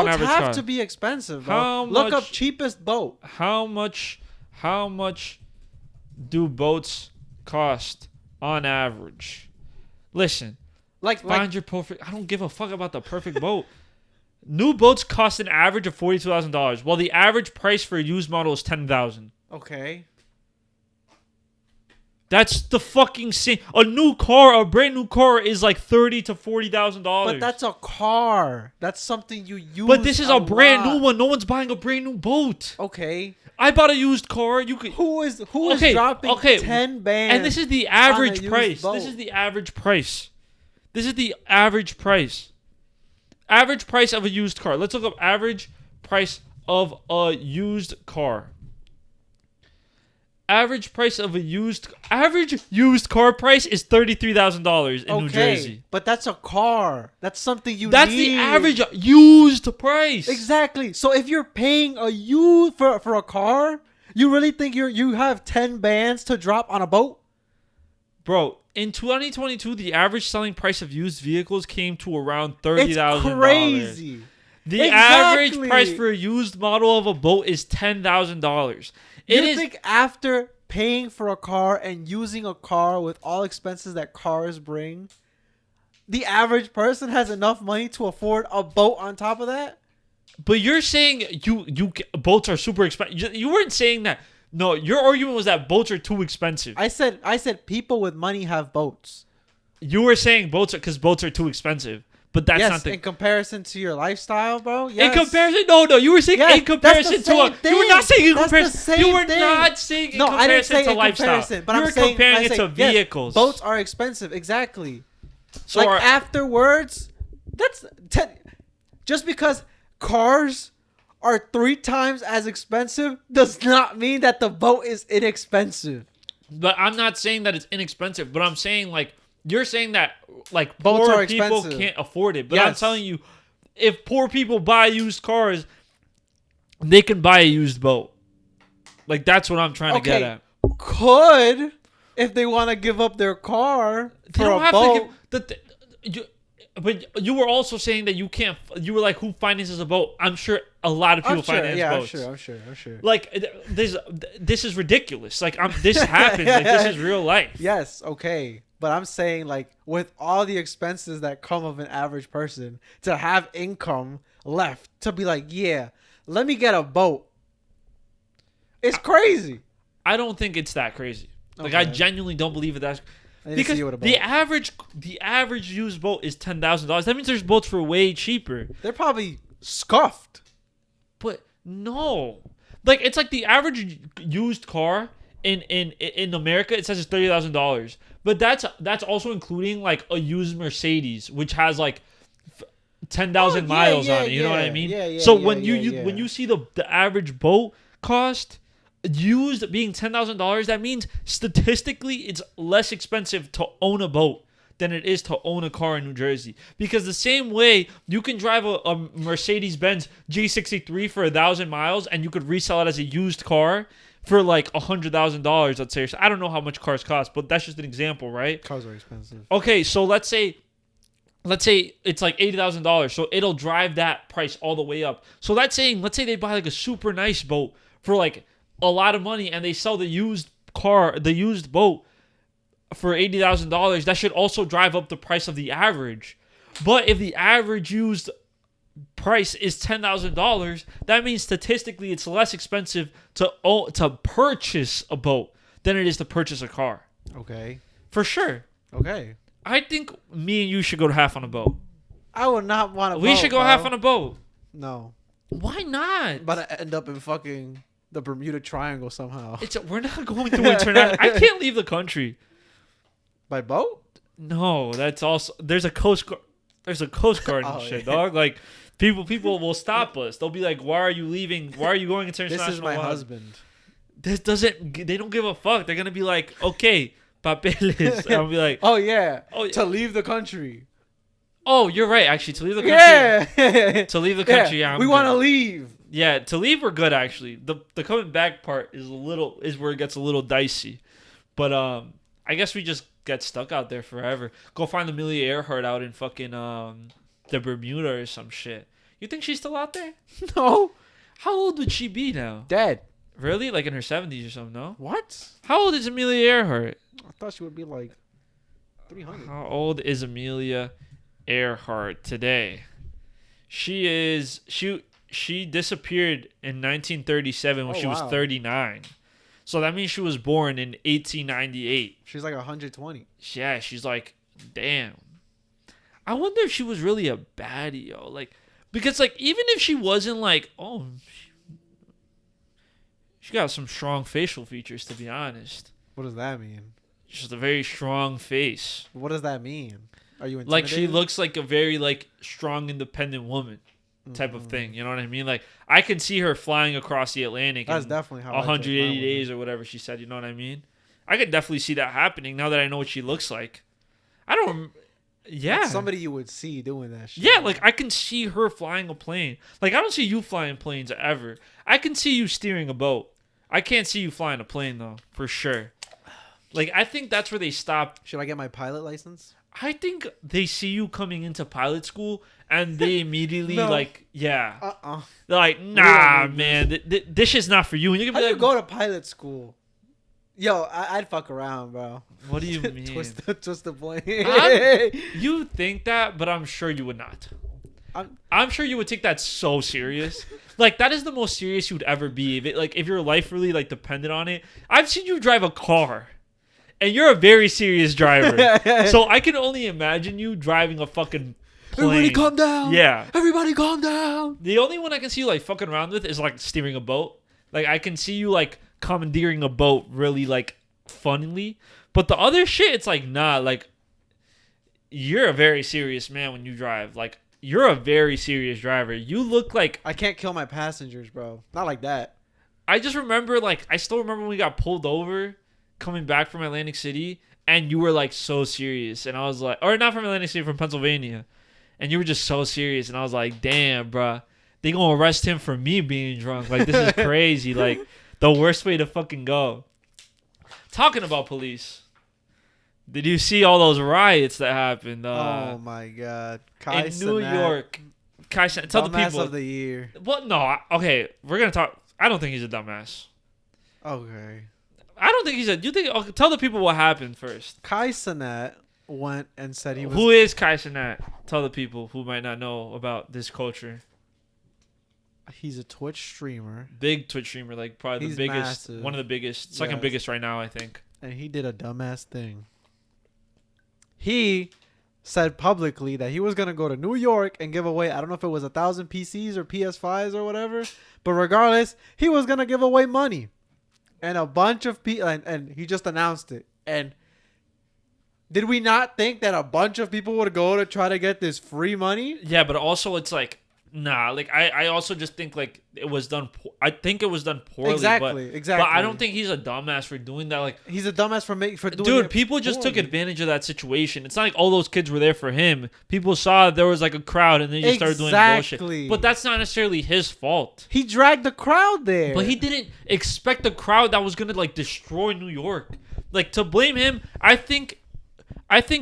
S1: average
S2: have
S1: cost?
S2: To be expensive, bro. Look up cheapest boat.
S1: How much do boats cost on average? Listen. Find your perfect. I don't give a fuck about the perfect boat. New boats cost an average of $42,000, while the average price for a used model is $10,000.
S2: Okay.
S1: That's the fucking same. A brand new car is like $30,000 to $40,000.
S2: But that's a car. That's something you use.
S1: But this is a brand new one. No one's buying a brand new boat.
S2: Okay.
S1: I bought a used car.
S2: Who is dropping 10 bands?
S1: And this is the average price. This is the average price. Average price of a used car. Let's look up average price of a used car. Average used car price is $33,000 in New Jersey.
S2: But that's a car. That's something you need.
S1: That's the average used price.
S2: Exactly. So if you're paying a used for a car, you really think you have 10 bands to drop on a boat?
S1: Bro, in 2022, the average selling price of used vehicles came to around $30,000.
S2: It's crazy.
S1: The average price for a used model of a boat is $10,000.
S2: You think after paying for a car and using a car with all expenses that cars bring, the average person has enough money to afford a boat on top of that?
S1: But you're saying boats are super expensive. You weren't saying that. No, your argument was that boats are too expensive.
S2: I said people with money have boats.
S1: You were saying boats are too expensive. But that's
S2: yes,
S1: not the
S2: in comparison to your lifestyle, bro. Yes.
S1: In comparison, no, you were saying
S2: Yes,
S1: in comparison
S2: that's the
S1: to a.
S2: same thing.
S1: You were not saying in
S2: That's the
S1: comparison.
S2: same
S1: You were
S2: thing.
S1: not saying in
S2: No, I didn't
S1: comparison
S2: say
S1: to
S2: in
S1: lifestyle.
S2: comparison, but
S1: you
S2: I'm
S1: were
S2: saying,
S1: comparing
S2: I'm
S1: it to
S2: saying, yes,
S1: vehicles.
S2: boats are expensive, exactly.
S1: So
S2: like afterwards, that's just because cars are 3 times as expensive does not mean that the boat is inexpensive.
S1: But I'm not saying that it's inexpensive. But I'm saying like you're saying that like
S2: Boats
S1: poor
S2: are
S1: people
S2: expensive.
S1: can't afford it. But I'm
S2: Yes.
S1: telling you, if poor people buy used cars, they can buy a used boat. Like that's what I'm trying to get at.
S2: Could if they want to give up their car
S1: They
S2: for
S1: don't
S2: a
S1: have
S2: boat.
S1: to give. But you were also saying that you can't. You were like, who finances a boat? I'm sure a lot of people finance boats.
S2: I'm sure.
S1: Like this is ridiculous. Like this happens. Like this is real life.
S2: Yes, okay. But I'm saying like with all the expenses that come of an average person to have income left to be like, yeah, let me get a boat. It's crazy.
S1: I don't think it's that crazy. Like I genuinely don't believe it. That's because the average used boat is $10,000. That means there's boats for way cheaper.
S2: They're probably scuffed.
S1: But no, like it's like the average used car in America. It says it's $30,000, but that's also including like a used Mercedes, which has like 10,000 miles on it. You know what I mean? So when you see the average boat cost used being $10,000, that means statistically it's less expensive to own a boat than it is to own a car in New Jersey. Because the same way you can drive a Mercedes-Benz G63 for 1,000 miles and you could resell it as a used car for like $100,000, let's say. I don't know how much cars cost, but that's just an example, right?
S2: Cars are expensive.
S1: Okay, so let's say it's like $80,000, so it'll drive that price all the way up. So let's say they buy like a super nice boat for like a lot of money and they sell the used boat for $80,000. That should also drive up the price of the average. But if the average used price is $10,000, that means statistically it's less expensive to purchase a boat than it is to purchase a car.
S2: Okay.
S1: For sure.
S2: Okay.
S1: I think me and you should go to half on a boat.
S2: I would not want to.
S1: We should go half on a boat.
S2: No.
S1: Why not?
S2: But I end up in fucking the Bermuda Triangle somehow.
S1: We're not going to international. I can't leave the country.
S2: By boat?
S1: No, that's also there's a coast guard. There's a coast guard and shit, dog. Like people will stop us. They'll be like, "Why are you leaving? Why are you going into international?"
S2: This is my husband.
S1: This doesn't. They don't give a fuck. They're gonna be like, "Okay, papeles." And I'll be like,
S2: "Oh yeah,
S1: oh,
S2: to leave the country."
S1: Oh, you're right. Actually, to leave the country.
S2: Yeah.
S1: To leave the country. Yeah,
S2: we want to leave.
S1: Yeah, to leave we're good actually. The coming back part is where it gets a little dicey, but I guess we just get stuck out there forever. Go find Amelia Earhart out in fucking the Bermuda or some shit. You think she's still out there?
S2: No.
S1: How old would she be now?
S2: Dead.
S1: Really? Like in her 70s or something? No.
S2: What?
S1: How old is Amelia Earhart?
S2: I thought she would be like 300.
S1: How old is Amelia Earhart today? She disappeared in 1937 when she was 39. So that means she was born in 1898.
S2: She's like 120.
S1: Yeah, she's like, damn. I wonder if she was really a baddie, yo. Like, because like even if she wasn't like, oh, she got some strong facial features, to be honest.
S2: What does that mean?
S1: Just a very strong face.
S2: What does that mean? Are you intimidated?
S1: Like she looks like a very like strong, independent woman type of thing. You know what I mean? Like I can see her flying across the Atlantic.
S2: That's definitely how
S1: 180 days or whatever she said. You know what I mean? I could definitely see that happening now that I know what she looks like. I don't. Yeah.
S2: That's somebody you would see doing that shit.
S1: Yeah, like I can see her flying a plane. Like I don't see you flying planes ever. I can see you steering a boat. I can't see you flying a plane though, for sure. Like I think that's where they stop.
S2: Should I get my pilot license?
S1: I think they see you coming into pilot school and they immediately like, yeah. They're like, nah, man, this is not for you. And you're gonna be
S2: How do
S1: like,
S2: you go to pilot school? Yo, I'd fuck around, bro.
S1: What do you mean?
S2: twist the plane.
S1: You think that, but I'm sure you would not. I'm sure you would take that so serious. Like that is the most serious you'd ever be. If your life really like depended on it. I've seen you drive a car. And you're a very serious driver. So I can only imagine you driving a fucking
S2: everybody calm down.
S1: Yeah.
S2: Everybody calm down.
S1: The only one I can see you like fucking around with is like steering a boat. Like I can see you like commandeering a boat really like funnily. But the other shit, it's like, nah, like you're a very serious man when you drive. Like you're a very serious driver. You look like
S2: I can't kill my passengers, bro. Not like that.
S1: I just remember like I still remember when we got pulled over coming back from Atlantic City and you were like so serious and I was like, or not from Atlantic City, from Pennsylvania. And you were just so serious and I was like, damn, bruh. They gonna arrest him for me being drunk. Like, this is crazy. Like, the worst way to fucking go. Talking about police. Did you see all those riots that happened?
S2: Oh, my God.
S1: In New York. Kai Cenat, tell the people.
S2: Dumbass of the year.
S1: What? No. Okay, we're going to talk. I don't think he's a dumbass.
S2: Okay.
S1: I don't think he's a... You think... Okay, tell the people what happened first.
S2: Kai Cenat went and said he was...
S1: Who is Kai Cenat? Tell the people who might not know about this culture.
S2: He's a Twitch streamer.
S1: Big Twitch streamer, like probably the biggest, massive. One of the biggest, second biggest right now, I think.
S2: And he did a dumbass thing. He said publicly that he was gonna go to New York and give away, I don't know if it was 1,000 PCs or PS5s or whatever, but regardless, he was gonna give away money. And a bunch of people, and he just announced it. And did we not think that a bunch of people would go to try to get this free money?
S1: Yeah, but also it's like, nah, like I also just think like it was done. I think it was done poorly.
S2: Exactly.
S1: But I don't think he's a dumbass for doing that. Like
S2: he's a dumbass for doing.
S1: Dude, people just took advantage of that situation. It's not like all those kids were there for him. People saw there was like a crowd and they just started doing bullshit. But that's not necessarily his fault.
S2: He dragged the crowd there.
S1: But he didn't expect a crowd that was gonna like destroy New York. Like to blame him, I think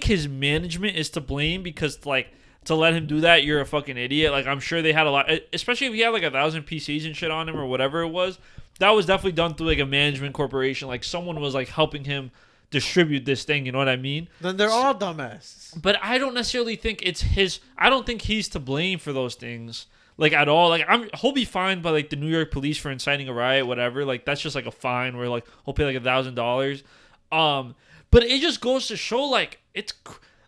S1: his management is to blame because like. To let him do that, you're a fucking idiot. Like, I'm sure they had a lot, especially if he had like 1,000 PCs and shit on him or whatever it was. That was definitely done through like a management corporation. Like, someone was like helping him distribute this thing. You know what I mean?
S2: Then they're all dumbasses.
S1: But I don't necessarily think it's his. I don't think he's to blame for those things. Like, at all. Like, he'll be fined by like the New York police for inciting a riot, whatever. Like, that's just like a fine where like he'll pay like $1,000. But it just goes to show like it's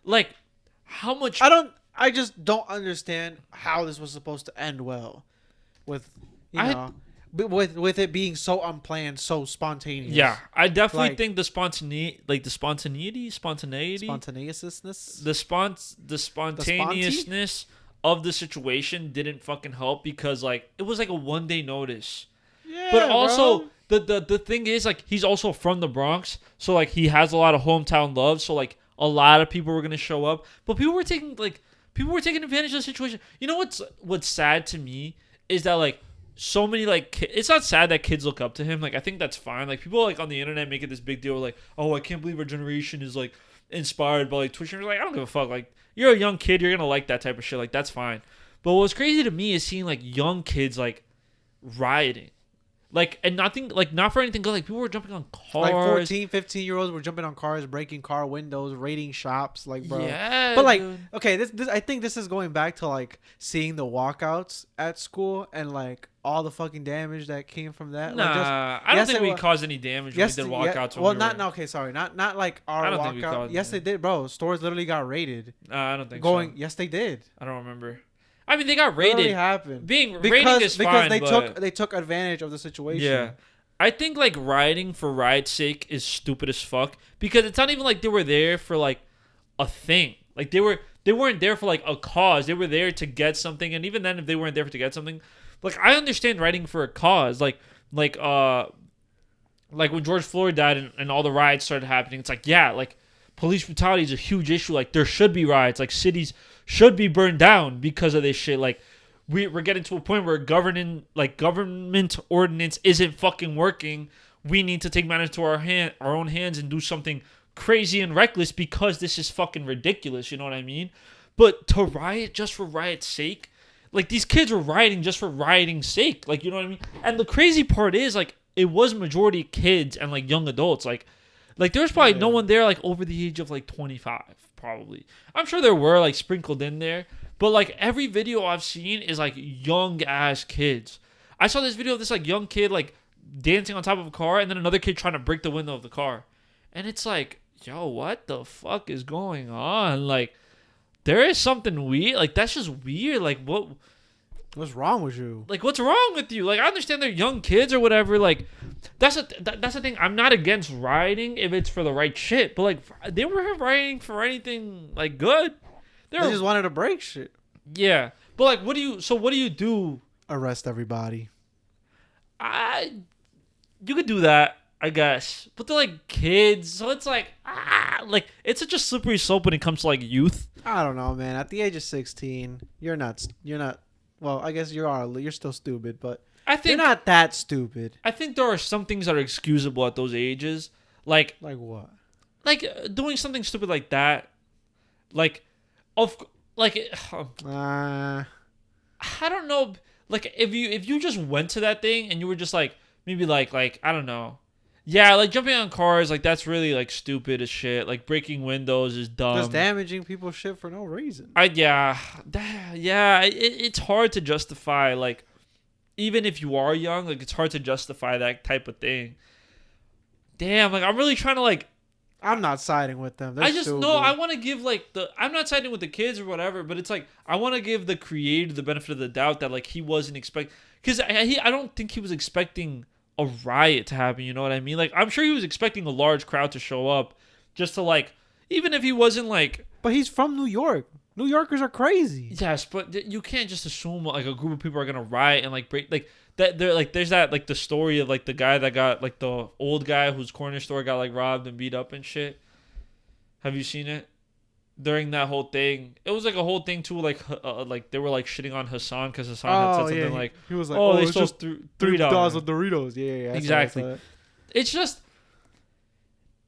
S1: like how much.
S2: I just don't understand how this was supposed to end well, with with it being so unplanned, so spontaneous.
S1: Yeah, I definitely think the spontaneousness, the spontaneousness of the situation didn't fucking help because like it was like a 1-day notice.
S2: Yeah,
S1: but also the thing is like he's also from the Bronx, so like he has a lot of hometown love. So like a lot of people were gonna show up, but people were taking advantage of the situation. You know what's sad to me is that like so many like it's not sad that kids look up to him. Like I think that's fine. Like people like on the internet make it this big deal. Like, oh, I can't believe our generation is like inspired by like Twitch. Like I don't give a fuck. Like you're a young kid, you're gonna like that type of shit. Like that's fine. But what's crazy to me is seeing like young kids like rioting. Like, and nothing, like, not for anything good. Like, people were jumping on cars.
S2: Like, 14, 15-year-olds were jumping on cars, breaking car windows, raiding shops. Like, bro.
S1: Yeah.
S2: But, like, dude. Okay, this I think this is going back to, like, seeing the walkouts at school and, like, all the fucking damage that came from that.
S1: Nah,
S2: like,
S1: I don't think we caused any damage when we did walkouts.
S2: Well, not like our walkout. Yes, they did, bro. Stores literally got raided.
S1: I don't think so.
S2: Yes, they did.
S1: I don't remember. I mean, they got raided.
S2: Literally happened.
S1: Raiding is fine,
S2: because they took advantage of the situation.
S1: Yeah, I think like rioting for riot's sake is stupid as fuck because it's not even like they were there for like a thing. Like they weren't there for like a cause. They were there to get something, and even then, if they weren't there to get something, like I understand rioting for a cause. Like when George Floyd died and all the riots started happening, it's like yeah, like police brutality is a huge issue. Like there should be riots. Like cities should be burned down because of this shit. Like we're getting to a point where government ordinance isn't fucking working. We need to take matters to our own hands and do something crazy and reckless because this is fucking ridiculous. You know what I mean? But to riot just for riot's sake, like these kids were rioting just for rioting's sake. Like you know what I mean? And the crazy part is like it was majority kids and like young adults. Like there was probably no one there like over the age of like 25. Probably. I'm sure there were like sprinkled in there. But like every video I've seen is like young ass kids. I saw this video of this like young kid like dancing on top of a car and then another kid trying to break the window of the car. And it's like, yo, what the fuck is going on? Like there is something weird. Like that's just weird. Like
S2: What's wrong with you?
S1: Like what's wrong with you? Like I understand they're young kids or whatever. Like that's the thing. I'm not against rioting if it's for the right shit. But like they weren't rioting for anything like good.
S2: They just wanted to break shit.
S1: Yeah, but like what do you do?
S2: Arrest everybody.
S1: You could do that, I guess. But they're like kids, so it's like like it's such a slippery slope when it comes to like youth.
S2: I don't know, man. At the age of 16, you're not. Well, I guess you're still stupid, but
S1: I think
S2: you're not that stupid.
S1: I think there are some things that are excusable at those ages, like
S2: what?
S1: Like doing something stupid like that, I don't know, like if you just went to that thing and you were just like maybe like I don't know, yeah, like jumping on cars, like that's really like stupid as shit. Like breaking windows is dumb.
S2: Just damaging people's shit for no reason.
S1: It's hard to justify, like even if you are young, like it's hard to justify that type of thing. Damn, like I'm really trying to like.
S2: I'm not siding with them.
S1: I want to give like I'm not siding with the kids or whatever, but it's like I want to give the creator the benefit of the doubt that like he wasn't expecting, because I don't think he was expecting a riot to happen. You know what I mean? Like I'm sure he was expecting a large crowd to show up, just to like, even if he wasn't like.
S2: But he's from New York. New Yorkers are crazy.
S1: Yes, but you can't just assume like a group of people are gonna riot and like break like that. They're like there's that like the story of like the guy that got like the old guy whose corner store got like robbed and beat up and shit. Have you seen it? During that whole thing, it was like a whole thing too. Like they were like shitting on Hassan because Hassan had said something like,
S2: he was like,
S1: "Oh, they
S2: it's
S1: stole
S2: just
S1: $3
S2: of Doritos." Yeah,
S1: exactly. It's just.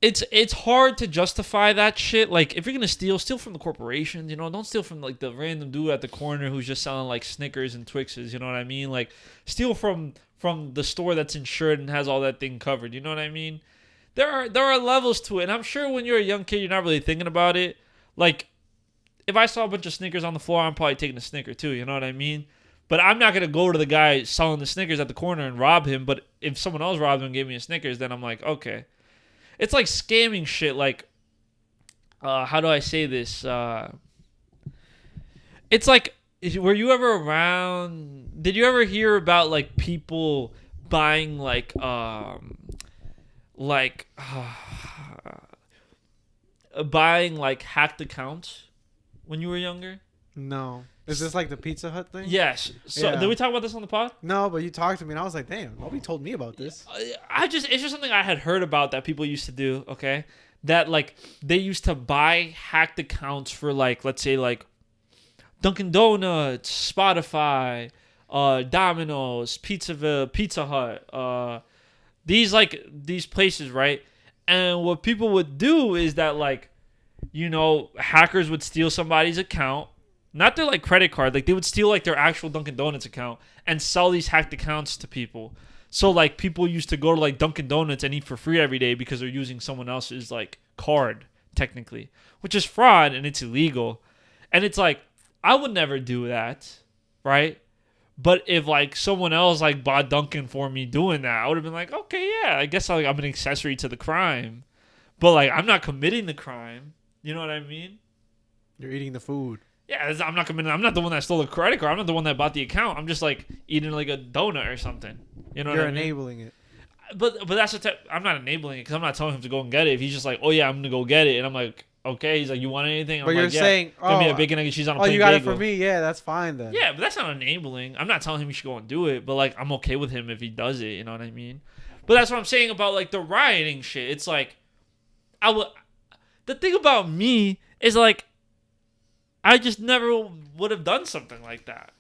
S1: It's hard to justify that shit. Like if you're gonna steal from the corporations, you know. Don't steal from like the random dude at the corner who's just selling like Snickers and Twixes. You know what I mean? Like steal from the store that's insured and has all that thing covered. You know what I mean? There are levels to it, and I'm sure when you're a young kid, you're not really thinking about it. Like if I saw a bunch of Snickers on the floor, I'm probably taking a Snicker too. You know what I mean? But I'm not gonna go to the guy selling the Snickers at the corner and rob him. But if someone else robbed him and gave me a Snickers, then I'm like, okay. It's like scamming shit. Like, how do I say this? It's like, were you ever around? Did you ever hear about like people buying buying like hacked accounts when you were younger?
S2: No. Is this like the Pizza Hut thing?
S1: Yes. So did we talk about this on the pod?
S2: No, but you talked to me and I was like, damn, nobody told me about this.
S1: It's just something I had heard about that people used to do, okay? That like they used to buy hacked accounts for like, let's say like Dunkin' Donuts, Spotify, Domino's, Pizza Hut, these places, right? And what people would do is that like, you know, hackers would steal somebody's account. Not their like credit card, like they would steal like their actual Dunkin' Donuts account and sell these hacked accounts to people. So like people used to go to like Dunkin' Donuts and eat for free every day because they're using someone else's like card technically, which is fraud and it's illegal. And it's like I would never do that, right? But if like someone else like bought Dunkin' for me doing that, I would have been like, okay, yeah, I guess I'm an accessory to the crime, but like I'm not committing the crime. You know what I mean?
S2: You're eating the food.
S1: Yeah, I'm not the one that stole the credit card. I'm not the one that bought the account. I'm just like eating like a donut or something. You know,
S2: you're
S1: what I mean?
S2: enabling it.
S1: But that's I'm not enabling it because I'm not telling him to go and get it. If he's just like, oh yeah, I'm gonna go get it, and I'm like, okay. He's like, you want anything? I'm
S2: but
S1: like,
S2: you're saying,
S1: give me a bacon egg and cheese on a plain
S2: you got
S1: bagel.
S2: it for me. Yeah, that's fine then.
S1: Yeah, but that's not enabling. I'm not telling him he should go and do it, but like I'm okay with him if he does it. You know what I mean? But that's what I'm saying about like the rioting shit. It's like the thing about me is like I just never would have done something like that.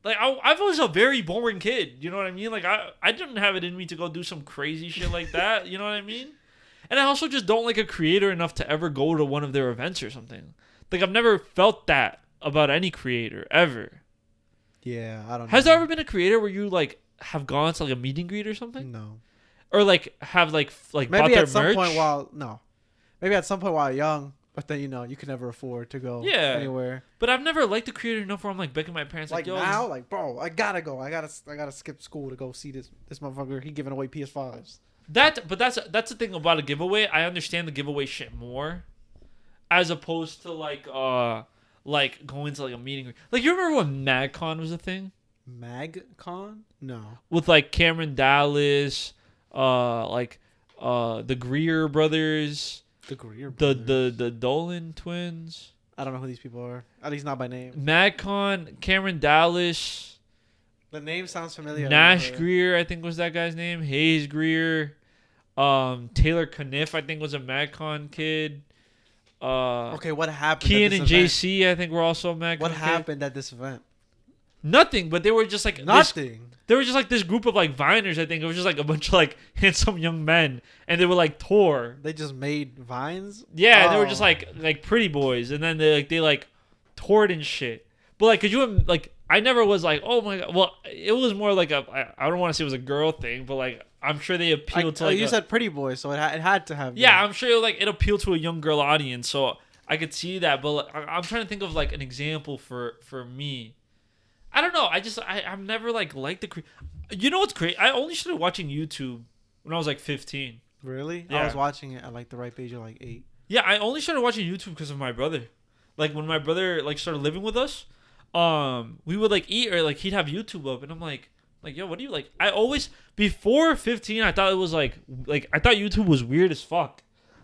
S1: Like I was a very boring kid, you know what I mean? Like I didn't have it in me to go do some crazy shit like that, you know what I mean? And I also just don't like a creator enough to ever go to one of their events or something. Like I've never felt that about any creator ever.
S2: Yeah, I don't know.
S1: Has there ever been a creator where you like have gone to like a meet and greet or something?
S2: No. Or
S1: like have like
S2: maybe
S1: bought their
S2: at some
S1: merch?
S2: point maybe at some point while young. But then, you can never afford to go anywhere.
S1: But I've never liked the creator enough where I'm like begging my parents
S2: like
S1: yo,
S2: now, like bro, I gotta go. I gotta skip school to go see this motherfucker. He giving away PS5s.
S1: But that's the thing about a giveaway. I understand the giveaway shit more. as opposed to like going to like a meeting. Like you remember when MagCon was a thing?
S2: MagCon? No.
S1: With like Cameron Dallas, the Greer brothers, the Dolan twins.
S2: I don't know who these people are. At least not by name.
S1: MagCon, Cameron Dallas.
S2: The name sounds familiar.
S1: Nash Greer, I think was that guy's name. Hayes Greer. Taylor Caniff, I think was a MagCon kid.
S2: Okay, what happened?
S1: Kian and JC, I think were also MagCon.
S2: What happened at this event?
S1: Nothing, but they were just like
S2: nothing.
S1: They were just like this group of like Viners. I think it was just like a bunch of like handsome young men, and they were like tour.
S2: They just made vines.
S1: Yeah, they were just like pretty boys, and then they toured and shit. But like, could you like? I never was like, oh my god. Well, it was more like I don't want to say it was a girl thing, but like I'm sure they appealed to. Like
S2: you said pretty boys, so it had to have.
S1: Yeah, I'm sure it appealed to a young girl audience, so I could see that. But like, I'm trying to think of like an example for me. I don't know. I've never like liked the. You know what's crazy? I only started watching YouTube when I was like 15.
S2: Really?
S1: Yeah.
S2: I was watching it at like the ripe age of like 8.
S1: Yeah, I only started watching YouTube because of my brother. Like when my brother like started living with us, we would like eat or like he'd have YouTube up, and I'm like yo, what do you like? I always before 15, I thought it was like I thought YouTube was weird as fuck.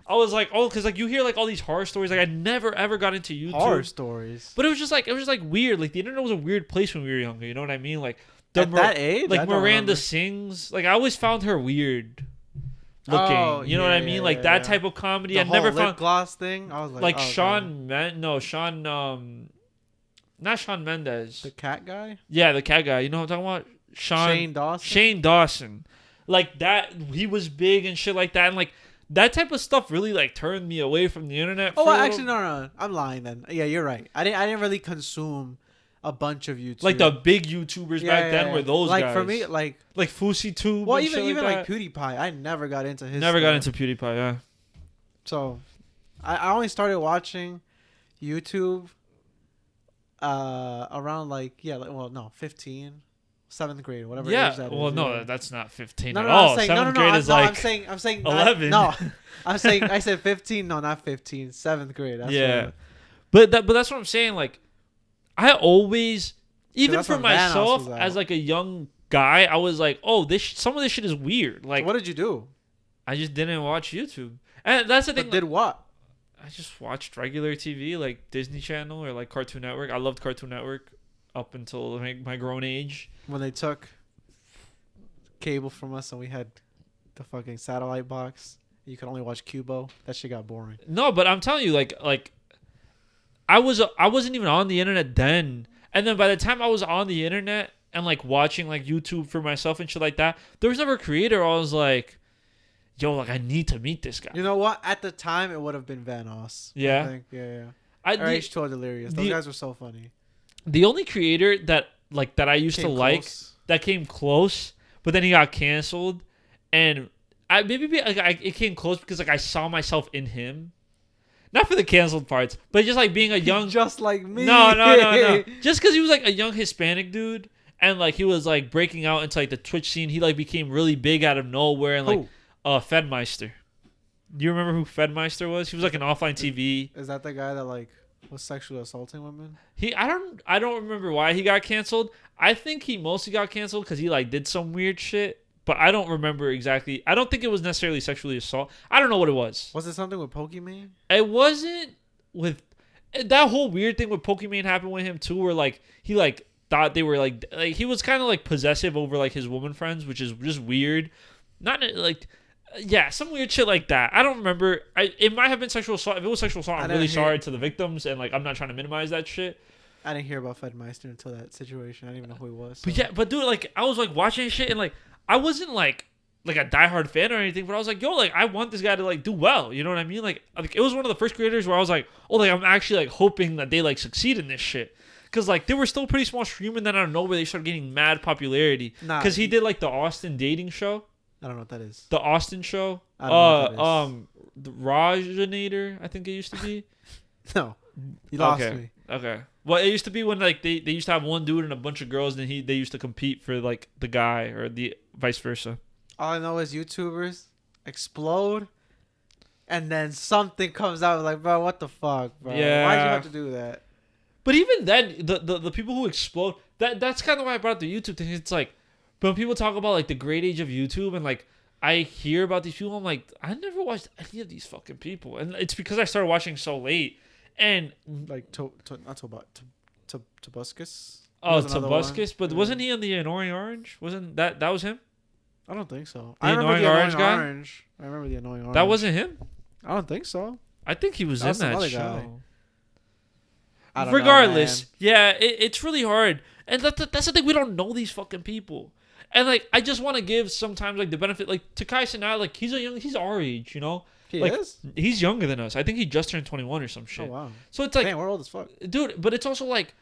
S1: I was like, oh, because like you hear like all these horror stories. Like I never ever got into YouTube
S2: horror stories,
S1: but it was just like weird. Like the internet was a weird place when we were younger. You know what I mean? Like
S2: at that age,
S1: like Miranda sings. Like I always found her weird looking.
S2: Oh,
S1: you know what I mean? Like that type of comedy.
S2: The
S1: I never found
S2: lip gloss thing. I was
S1: like Sean not Shawn Mendes.
S2: The cat guy?
S1: Yeah, the cat guy. You know what I'm talking about? Shane Dawson. Like that, he was big and shit like that. And like that type of stuff really like turned me away from the internet.
S2: Oh, actually, no. I'm lying then. Yeah, you're right. I didn't really consume a bunch of YouTube.
S1: Like the big YouTubers back then were those
S2: like
S1: guys.
S2: For me, like
S1: FouseyTube.
S2: Well, even like PewDiePie. I never got into his
S1: got into PewDiePie, yeah.
S2: So I only started watching YouTube around 15, 7th grade, whatever age that is.
S1: Well, no, that's not 15
S2: no,
S1: at
S2: no,
S1: all.
S2: I'm saying,
S1: 7th grade is like
S2: I'm saying
S1: 11.
S2: I'm saying I said 15. No, not 15. 7th grade. That's
S1: but that's what I'm saying. Like, I always, even for myself as like a young guy, I was like, oh, some of this shit is weird. Like,
S2: what did you do?
S1: I just didn't watch YouTube, and that's the thing.
S2: Did what?
S1: I just watched regular TV, like Disney Channel or like Cartoon Network. I loved Cartoon Network up until my grown age.
S2: When they took cable from us and we had the fucking satellite box, you could only watch Cubo. That shit got boring.
S1: No, but I'm telling you, like I wasn't even on the internet then, and then by the time I was on the internet and like watching like YouTube for myself and shit like that, there was never a creator. I was like, yo, like I need to meet this guy.
S2: You know what? At the time, it would have been Van Oss.
S1: Yeah.
S2: I think. Yeah. H2O Delirious. Those guys were so funny.
S1: The only creator that I used to like that came close, but then he got canceled, and it came close because like I saw myself in him, not for the canceled parts, but just like being a young,
S2: just like me.
S1: No, just because he was like a young Hispanic dude, and like he was like breaking out into like the Twitch scene. He like became really big out of nowhere, and like Fedmeister. Do you remember who Fedmeister was? He was like an offline TV.
S2: Is that the guy that like was sexually assaulting women?
S1: I don't remember why he got canceled. I think he mostly got canceled because he like did some weird shit, but I don't remember exactly. I don't think it was necessarily sexually assault. I don't know what it was.
S2: Was it something with Pokemon?
S1: It wasn't with that whole weird thing with Pokemon happened with him too, where like he like thought they were like he was kind of like possessive over like his woman friends, which is just weird. Not like. Yeah, some weird shit like that. I don't remember. It might have been sexual assault. If it was sexual assault, I'm really sorry to the victims, and like I'm not trying to minimize that shit.
S2: I didn't hear about Fedmeister until that situation. I didn't even know who he was. So.
S1: But dude, like I was like watching shit, and like I wasn't like a diehard fan or anything, but I was like, yo, like I want this guy to like do well. You know what I mean? Like it was one of the first creators where I was like, oh, like I'm actually like hoping that they like succeed in this shit. Cause like they were still pretty small streaming, then out of nowhere they started getting mad popularity. Cause he did like the Austin dating show.
S2: I don't know what that is.
S1: The Austin show.
S2: I don't know what that is.
S1: The Rajanator, I think it used to be.
S2: No, you lost me.
S1: Okay. Well, it used to be when like they used to have one dude and a bunch of girls, and they used to compete for like the guy or the vice versa.
S2: All I know is YouTubers explode and then something comes out like, bro, what the fuck, bro?
S1: Yeah.
S2: Why'd you have to do that?
S1: But even then, the people who explode, that's kind of why I brought up the YouTube thing. It's like, when people talk about like the great age of YouTube and like I hear about these people, I'm like, I never watched any of these fucking people, and it's because I started watching so late. And
S2: like Tobuscus.
S1: Oh, Tobuscus, but wasn't he on the Annoying Orange? Wasn't that was him?
S2: I don't think so.
S1: The Annoying Orange guy?
S2: I remember the Annoying Orange.
S1: That wasn't him?
S2: I don't think so.
S1: I think he was in that show.
S2: Regardless,
S1: yeah, it's really hard. And that's the thing, we don't know these fucking people. And like, I just want to give sometimes like the benefit, like Takai and I, like he's our age, you know?
S2: He
S1: like,
S2: is?
S1: He's younger than us. I think he just turned 21 or some shit.
S2: Oh, wow.
S1: So it's like,
S2: damn, we're old as fuck.
S1: Dude, but it's also like,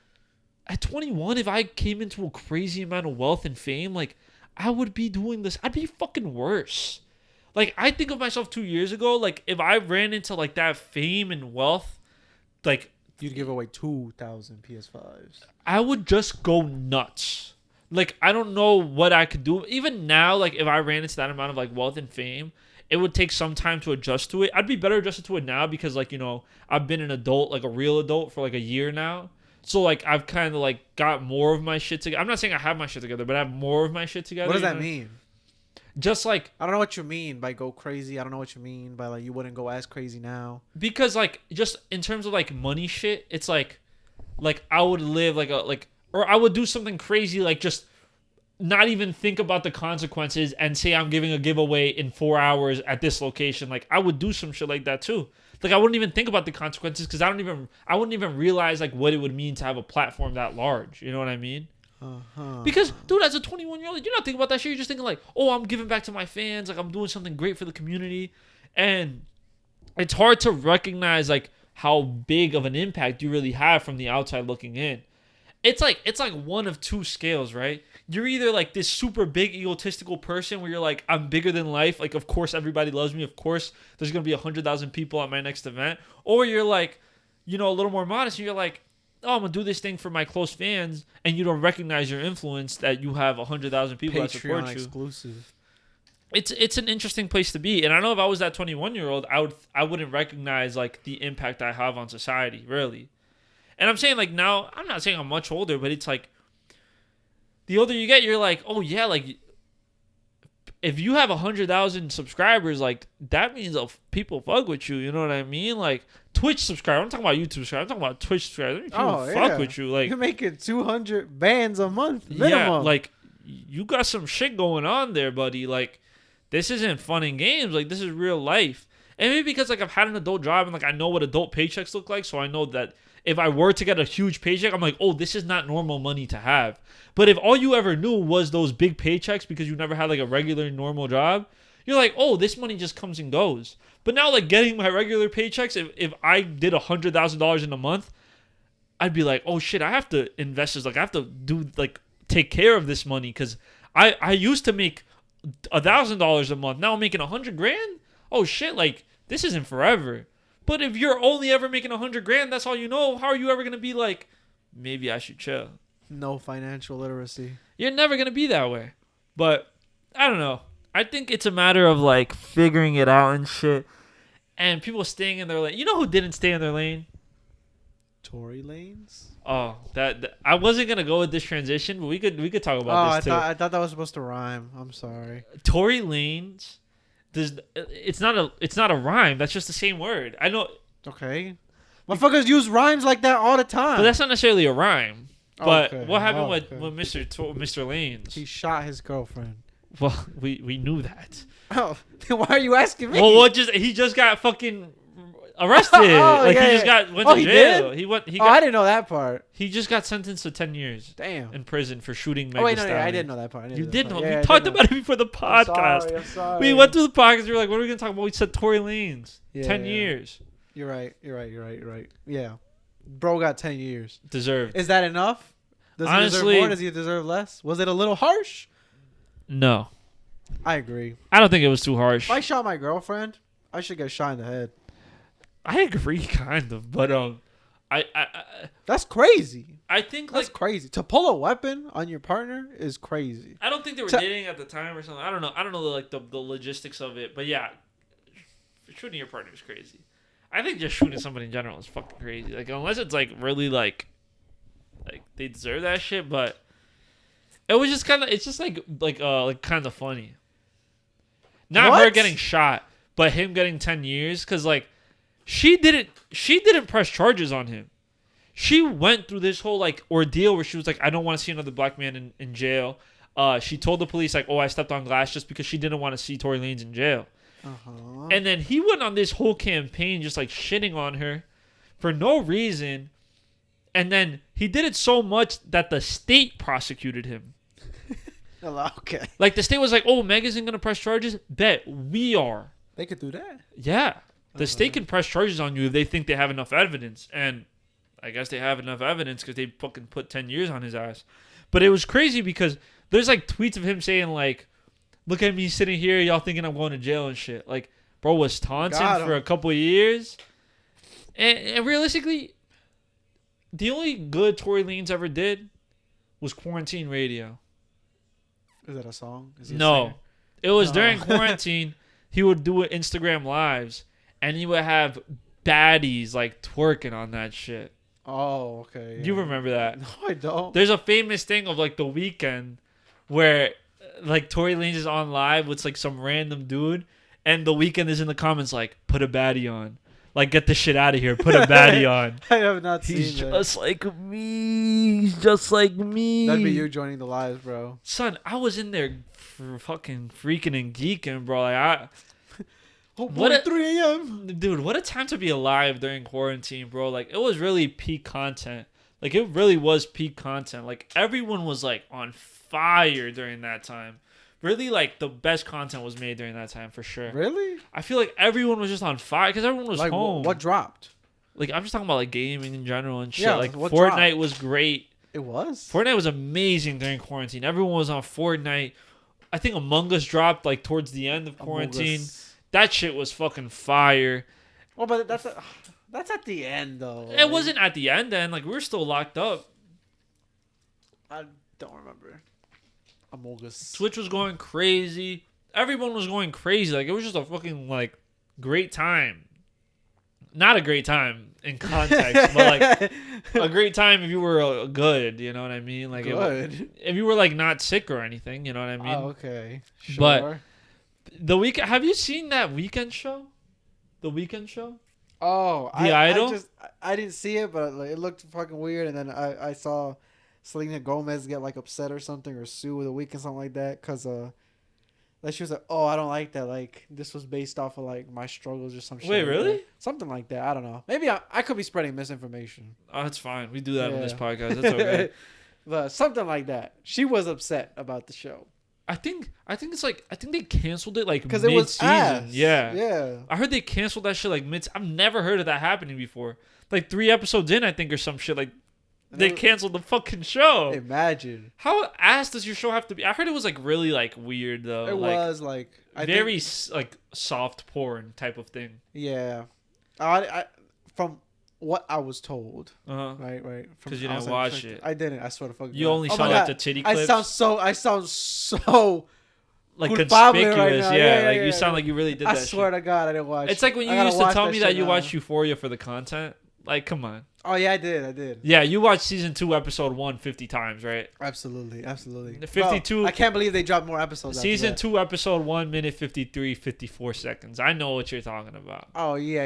S1: at 21, if I came into a crazy amount of wealth and fame, like, I would be doing this. I'd be fucking worse. Like, I think of myself 2 years ago, like, if I ran into, like, that fame and wealth, like...
S2: You'd give away 2,000 PS5s.
S1: I would just go nuts. Like, I don't know what I could do. Even now, like, if I ran into that amount of, like, wealth and fame, it would take some time to adjust to it. I'd be better adjusted to it now because, like, you know, I've been an adult, like, a real adult for, like, a year now. So, like, I've kind of, like, got more of my shit together. I'm not saying I have my shit together, but I have more of my shit together.
S2: What does that mean?
S1: Just, like...
S2: I don't know what you mean by go crazy. I don't know what you mean by, like, you wouldn't go as crazy now.
S1: Because, like, just in terms of, like, money shit, it's, like I would live, or I would do something crazy, like, just not even think about the consequences and say I'm giving a giveaway in 4 hours at this location. Like, I would do some shit like that, too. Like, I wouldn't even think about the consequences because I wouldn't even realize, like, what it would mean to have a platform that large. You know what I mean?
S2: Uh-huh.
S1: Because, dude, as a 21-year-old, you're not thinking about that shit. You're just thinking, like, oh, I'm giving back to my fans. Like, I'm doing something great for the community. And it's hard to recognize, like, how big of an impact you really have from the outside looking in. It's like one of two scales, right? You're either like this super big egotistical person where you're like, I'm bigger than life. Like, of course, everybody loves me. Of course, there's going to be 100,000 people at my next event. Or you're like, you know, a little more modest. And you're like, oh, I'm going to do this thing for my close fans. And you don't recognize your influence that you have 100,000 people that support you.
S2: Exclusive.
S1: It's an interesting place to be. And I know if I was that 21-year-old, I wouldn't recognize, like, the impact I have on society, really. And I'm saying, like, now, I'm not saying I'm much older, but it's like, the older you get, you're like, oh, yeah, like, if you have 100,000 subscribers, like, that means people fuck with you, you know what I mean? Like, Twitch subscribers, I'm talking about YouTube subscribers, I'm talking about Twitch subscribers, people fuck with you. Like,
S2: you're making 200 bands a month, minimum.
S1: Yeah, like, you got some shit going on there, buddy. Like, this isn't fun and games, like, this is real life. And maybe because, like, I've had an adult job and, like, I know what adult paychecks look like, so I know that if I were to get a huge paycheck, I'm like, oh, this is not normal money to have. But if all you ever knew was those big paychecks because you never had, like, a regular normal job, you're like, oh, this money just comes and goes. But now, like, getting my regular paychecks, if I did $100,000 in a month, I'd be like, oh, shit, I have to invest this. Like, I have to do, like, take care of this money because I used to make $1,000 a month. Now I'm making $100,000. Oh, shit, like, this isn't forever. But if you're only ever making $100,000, that's all you know. How are you ever going to be like, maybe I should chill?
S2: No financial literacy.
S1: You're never going to be that way. But I don't know. I think it's a matter of, like, figuring it out and shit. And people staying in their lane. You know who didn't stay in their lane?
S2: Tory Lanez?
S1: Oh, that I wasn't going to go with this transition, but we could talk about this too.
S2: I thought that was supposed to rhyme. I'm sorry.
S1: Tory Lanez. It's not a rhyme. That's just the same word. I know.
S2: Okay. Motherfuckers use rhymes like that all the time.
S1: But that's not necessarily a rhyme. But
S2: okay.
S1: What happened with Mr. Lanez?
S2: He shot his girlfriend.
S1: Well, we knew that.
S2: Oh, then why are you asking me?
S1: Well, he just got fucking arrested. He just went to jail.
S2: Did? I didn't know that part.
S1: He just got sentenced to 10 years.
S2: Damn.
S1: In prison for shooting Megan
S2: Wait, no,
S1: Stallion.
S2: I didn't know that part.
S1: You did know. We talked about it before the podcast.
S2: I'm sorry.
S1: We went through the podcast. We were like, what are we going to talk about? We said Tory Lanez. 10 years.
S2: You're right. Yeah. Bro got 10 years.
S1: Deserved.
S2: Is that enough? Does he deserve more? Does he deserve less? Was it a little harsh?
S1: No.
S2: I agree.
S1: I don't think it was too harsh.
S2: If I shot my girlfriend, I should get shot in the head.
S1: I agree, kind of, but I
S2: that's crazy.
S1: I think
S2: that's crazy. To pull a weapon on your partner is crazy.
S1: I don't think they were dating at the time or something. I don't know like the logistics of it, but yeah, shooting your partner is crazy. I think just shooting somebody in general is fucking crazy. Like unless it's like really like they deserve that shit, but it was just kind of. It's just like kind of funny. Not her getting shot, but him getting 10 years, because like she didn't press charges on him. She went through this whole like ordeal where she was like, I don't want to see another black man in jail. She told the police like, oh, I stepped on glass, just because she didn't want to see Tory Lanez in jail. Uh-huh. And then he went on this whole campaign just like shitting on her for no reason. And then he did it so much that the state prosecuted him.
S2: Okay.
S1: Like the state was like, oh, Meg isn't going to press charges? Bet we are.
S2: They could do that.
S1: Yeah. The state can press charges on you if they think they have enough evidence. And I guess they have enough evidence because they fucking put 10 years on his ass. But it was crazy because there's like tweets of him saying like, look at me sitting here, y'all thinking I'm going to jail and shit. Like, bro was taunting for a couple of years. And realistically, the only good Tory Lanez ever did was Quarantine Radio.
S2: Is that a song?
S1: No. It was during quarantine. He would do Instagram lives, and he would have baddies like twerking on that shit.
S2: Oh, okay. Yeah.
S1: You remember that?
S2: No, I don't.
S1: There's a famous thing of like The Weeknd where like Tory Lanez is on live with like some random dude, and The Weeknd is in the comments like, put a baddie on. Like, get this shit out of here. Put a baddie on.
S2: I have not seen that.
S1: He's just like me. He's just like me.
S2: That'd be you joining the lives, bro.
S1: Son, I was in there for fucking freaking and geeking, bro. Like, what at 3 a.m. Dude, what a time to be alive during quarantine, bro. Like, it was really peak content. Like, it really was peak content. Like, everyone was, like, on fire during that time. Really, like, the best content was made during that time, for sure.
S2: Really?
S1: I feel like everyone was just on fire because everyone was
S2: like,
S1: home.
S2: What dropped?
S1: Like, I'm just talking about, like, gaming in general and shit.
S2: Yeah,
S1: like,
S2: what
S1: Fortnite
S2: dropped?
S1: was great.
S2: It was?
S1: Fortnite was amazing during quarantine. Everyone was on Fortnite. I think Among Us dropped, like, towards the end of quarantine. That shit was fucking fire.
S2: Well, but that's at the end, though.
S1: It wasn't at the end, then. Like, we were still locked up.
S2: I don't remember. Among Us.
S1: Twitch was going crazy. Everyone was going crazy. Like, it was just a fucking, like, great time. Not a great time in context, but, like, a great time if you were good, you know what I mean? Like,
S2: good.
S1: If you were, like, not sick or anything, you know what I mean?
S2: Oh, okay. Sure.
S1: But the Weeknd, have you seen that Weeknd show? The Weeknd show?
S2: Oh,
S1: The Idol?
S2: I didn't see it, but like, it looked fucking weird. And then I saw Selena Gomez get like upset or something, or sue with The Weeknd, something like that, because like she was like, oh, I don't like that. Like, this was based off of like my struggles or some shit.
S1: Wait,
S2: like
S1: really?
S2: that. Something like that. I don't know. Maybe I could be spreading misinformation.
S1: Oh, that's fine. We do that on this podcast. That's okay.
S2: But something like that. She was upset about the show.
S1: I think it's like, I think they canceled it like
S2: because
S1: mid-season.
S2: It was ass.
S1: Yeah. I heard they canceled that shit like mid. I've never heard of that happening before. Like 3 episodes in, I think, or some shit. Like they canceled the fucking show.
S2: Imagine.
S1: How ass does your show have to be? I heard it was like really like weird though.
S2: It was like
S1: very like soft porn type of thing.
S2: Yeah. I from what I was told. Right.
S1: Because you didn't watch it.
S2: I didn't. I swear to fuck.
S1: You only saw like the titty clips.
S2: I sound so
S1: like conspicuous.
S2: Right now.
S1: Yeah, you sound like you really did that.
S2: I swear to God, I didn't watch.
S1: It's like when you used to tell me that you watched Euphoria for the content. Like, come on.
S2: Oh yeah, I did.
S1: Yeah, you watched season 2, episode 1 50 times, right?
S2: Absolutely.
S1: 52.
S2: Bro, I can't believe they dropped more episodes.
S1: Season 2, episode 1 minute 53, 54 seconds. I know what you're talking about.
S2: Oh yeah.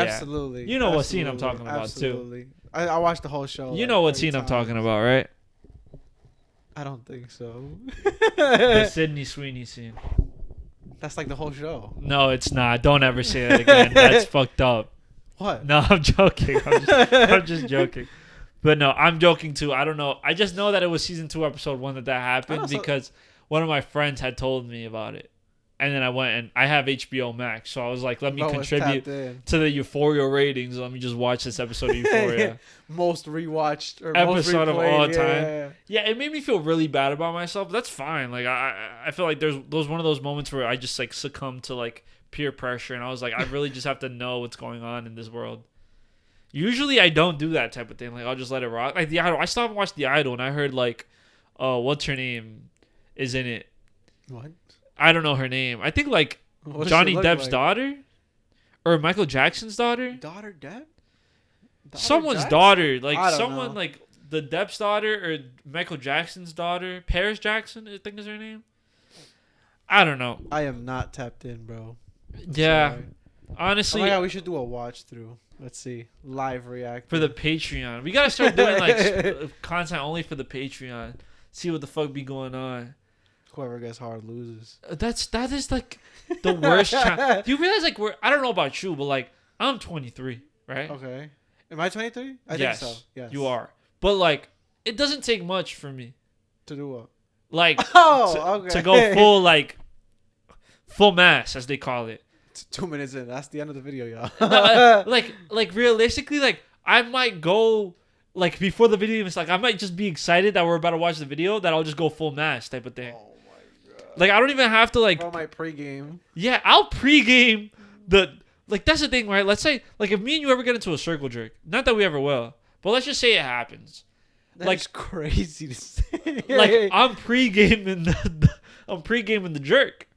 S2: Absolutely.
S1: You know what scene I'm talking about
S2: too. I watched the whole show.
S1: You know what scene I'm talking about, right?
S2: I don't think so.
S1: The Sydney Sweeney scene.
S2: That's like the whole show.
S1: No, it's not. Don't ever say that again. That's fucked up.
S2: What?
S1: No, I'm joking. I'm just joking. But no, I'm joking too. I don't know. I just know that it was season 2, episode 1 that happened because one of my friends had told me about it. And then I went and I have HBO Max. So I was like, let me contribute to the Euphoria ratings. Let me just watch this episode of Euphoria.
S2: Most rewatched or
S1: episode
S2: most
S1: of all time. Yeah, it made me feel really bad about myself. But that's fine. Like I feel like there's one of those moments where I just like succumb to like peer pressure. And I was like, I really just have to know what's going on in this world. Usually I don't do that type of thing. Like I'll just let it rock. Like The Idol. I still haven't watched The Idol. And I heard like, what's her name is in it.
S2: What?
S1: I don't know her name. I think like Johnny Depp's daughter. or Michael Jackson's daughter.
S2: Daughter Depp.
S1: Someone's
S2: Jackson?
S1: daughter, like
S2: I don't
S1: someone
S2: know.
S1: like the Depp's daughter or Michael Jackson's daughter. Paris Jackson, I think is her name. I don't know.
S2: I am not tapped in, bro.
S1: Yeah,
S2: Sorry.
S1: honestly,
S2: Oh my god, we should do a watch through. Let's see, live react
S1: for the Patreon, we gotta start doing like content only for the Patreon. See what the fuck be going on.
S2: Whoever gets hard loses.
S1: That is like the worst. Do you realize like I don't know about you, but like I'm 23, right?
S2: Okay. Am I 23? I
S1: Yes,
S2: think so. Yes.
S1: you are. But like, it doesn't take much for me.
S2: To do what?
S1: Like,
S2: Oh, okay.
S1: to go full like full mass as they call it.
S2: 2 minutes in. That's the end of the video, y'all.
S1: No, like realistically, like I might go like before the video even like I might just be excited that we're about to watch the video that I'll just go full mass type of thing.
S2: Oh my god.
S1: Like I don't even have to like.
S2: Bro, my pregame.
S1: Yeah, I'll pregame the like. That's the thing, right? Let's say like if me and you ever get into a circle jerk, not that we ever will, but let's just say it happens.
S2: That's
S1: Like
S2: crazy to say.
S1: like I'm pre-gaming I'm pre-gaming the jerk.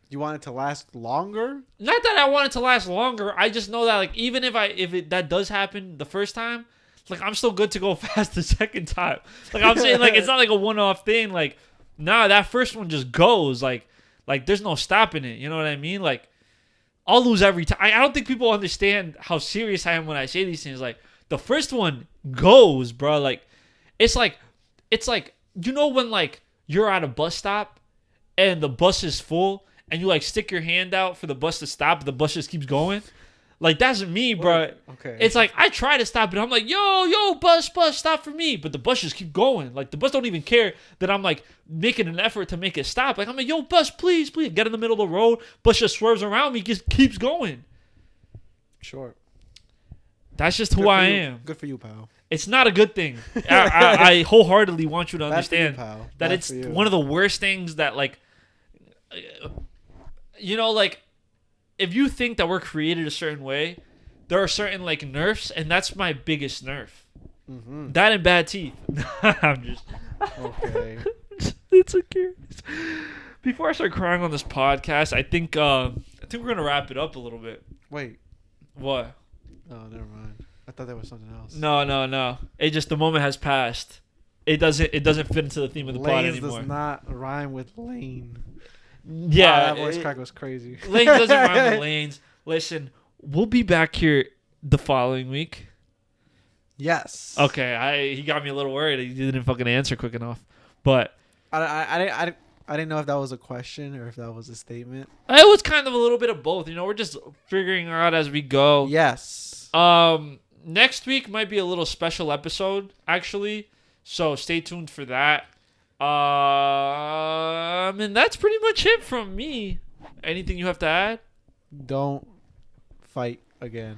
S2: You want it to last longer?
S1: Not that I want it to last longer. I just know that like even if that does happen the first time, like I'm still good to go fast the second time. Like I'm saying like it's not like a one-off thing. Like nah, that first one just goes like there's no stopping it. You know what I mean? Like I'll lose every time. I don't think people understand how serious I am when I say these things. Like the first one goes, bro. Like it's like you know when like you're at a bus stop and the bus is full and you like stick your hand out for the bus to stop, the bus just keeps going. Like that's me, bro.
S2: Okay.
S1: It's like I try to stop it. I'm like, yo, bus, stop for me. But the bus just keep going. Like the bus don't even care that I'm like making an effort to make it stop. Like I'm like, yo, bus, please. Get in the middle of the road. Bus just swerves around me, just keeps going.
S2: Sure.
S1: That's just who I am.
S2: Good for you, pal.
S1: It's not a good thing. I wholeheartedly want you to understand
S2: pal.
S1: that
S2: That's
S1: it's
S2: for you.
S1: one of the worst things that like, you know, like if you think that we're created a certain way, there are certain like nerfs, and that's my biggest nerf.
S2: Mm-hmm.
S1: That and bad teeth. I'm just
S2: Okay.
S1: it's a curious. Before I start crying on this podcast, I think we're gonna wrap it up a little bit.
S2: Wait.
S1: What?
S2: Oh, never mind. I thought there was something else.
S1: No. It just the moment has passed. It doesn't fit into the theme of the pod
S2: Lanes
S1: anymore.
S2: does not rhyme with lane.
S1: Yeah,
S2: Wow, that voice crack was crazy.
S1: Lanes doesn't rhyme with lanes. Listen, we'll be back here the following week.
S2: Yes.
S1: Okay, he got me a little worried. He didn't fucking answer quick enough. But
S2: I didn't know if that was a question or if that was a statement.
S1: it was kind of a little bit of both. You know, we're just figuring out as we go.
S2: Yes.
S1: Next week might be a little special episode, actually. So stay tuned for that. And that's pretty much it from me. Anything you have to add?
S2: Don't fight again.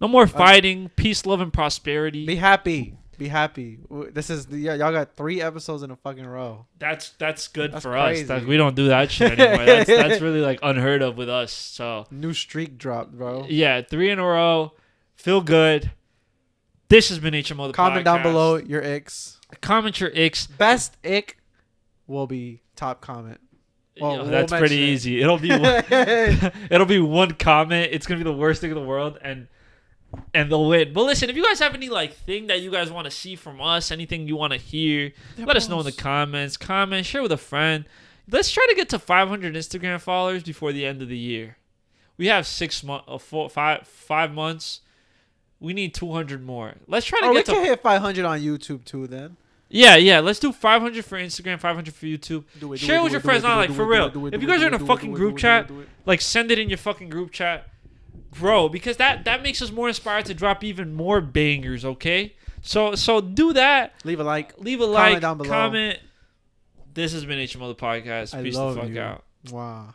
S1: No more fighting. Peace, love, and prosperity.
S2: Be happy. Be happy. This is y'all got 3 episodes in a fucking row.
S1: That's good
S2: That's
S1: for
S2: crazy.
S1: us. We don't do that shit anymore. That's really like unheard of with us. So
S2: New streak dropped, bro.
S1: yeah, 3 in a row. Feel good. This has been HMO the
S2: Comment
S1: podcast.
S2: down below your icks.
S1: Comment your icks.
S2: Best ick will be top comment. Well,
S1: Yo,
S2: we'll
S1: that's pretty
S2: mention it.
S1: easy. It'll be one comment. It's gonna be the worst thing in the world, and they'll win. But listen, if you guys have any like thing that you guys want to see from us, anything you want to hear, let us know in the comments. Comment, share with a friend. Let's try to get to 500 Instagram followers before the end of the year. We have 5 months. We need 200 more. Let's try to
S2: we
S1: get to
S2: can hit 500 on YouTube too. Then
S1: Yeah. Let's do 500 for Instagram, 500 for YouTube. Share with your friends. Not like for real. If you guys are in a fucking group chat, like send it in your fucking group chat, bro. Because that makes us more inspired to drop even more bangers. Okay. So do that.
S2: leave a like.
S1: Comment down
S2: below.
S1: Comment. This has been HMO the podcast.
S2: I
S1: Peace the
S2: love
S1: fuck
S2: you.
S1: out.
S2: Wow.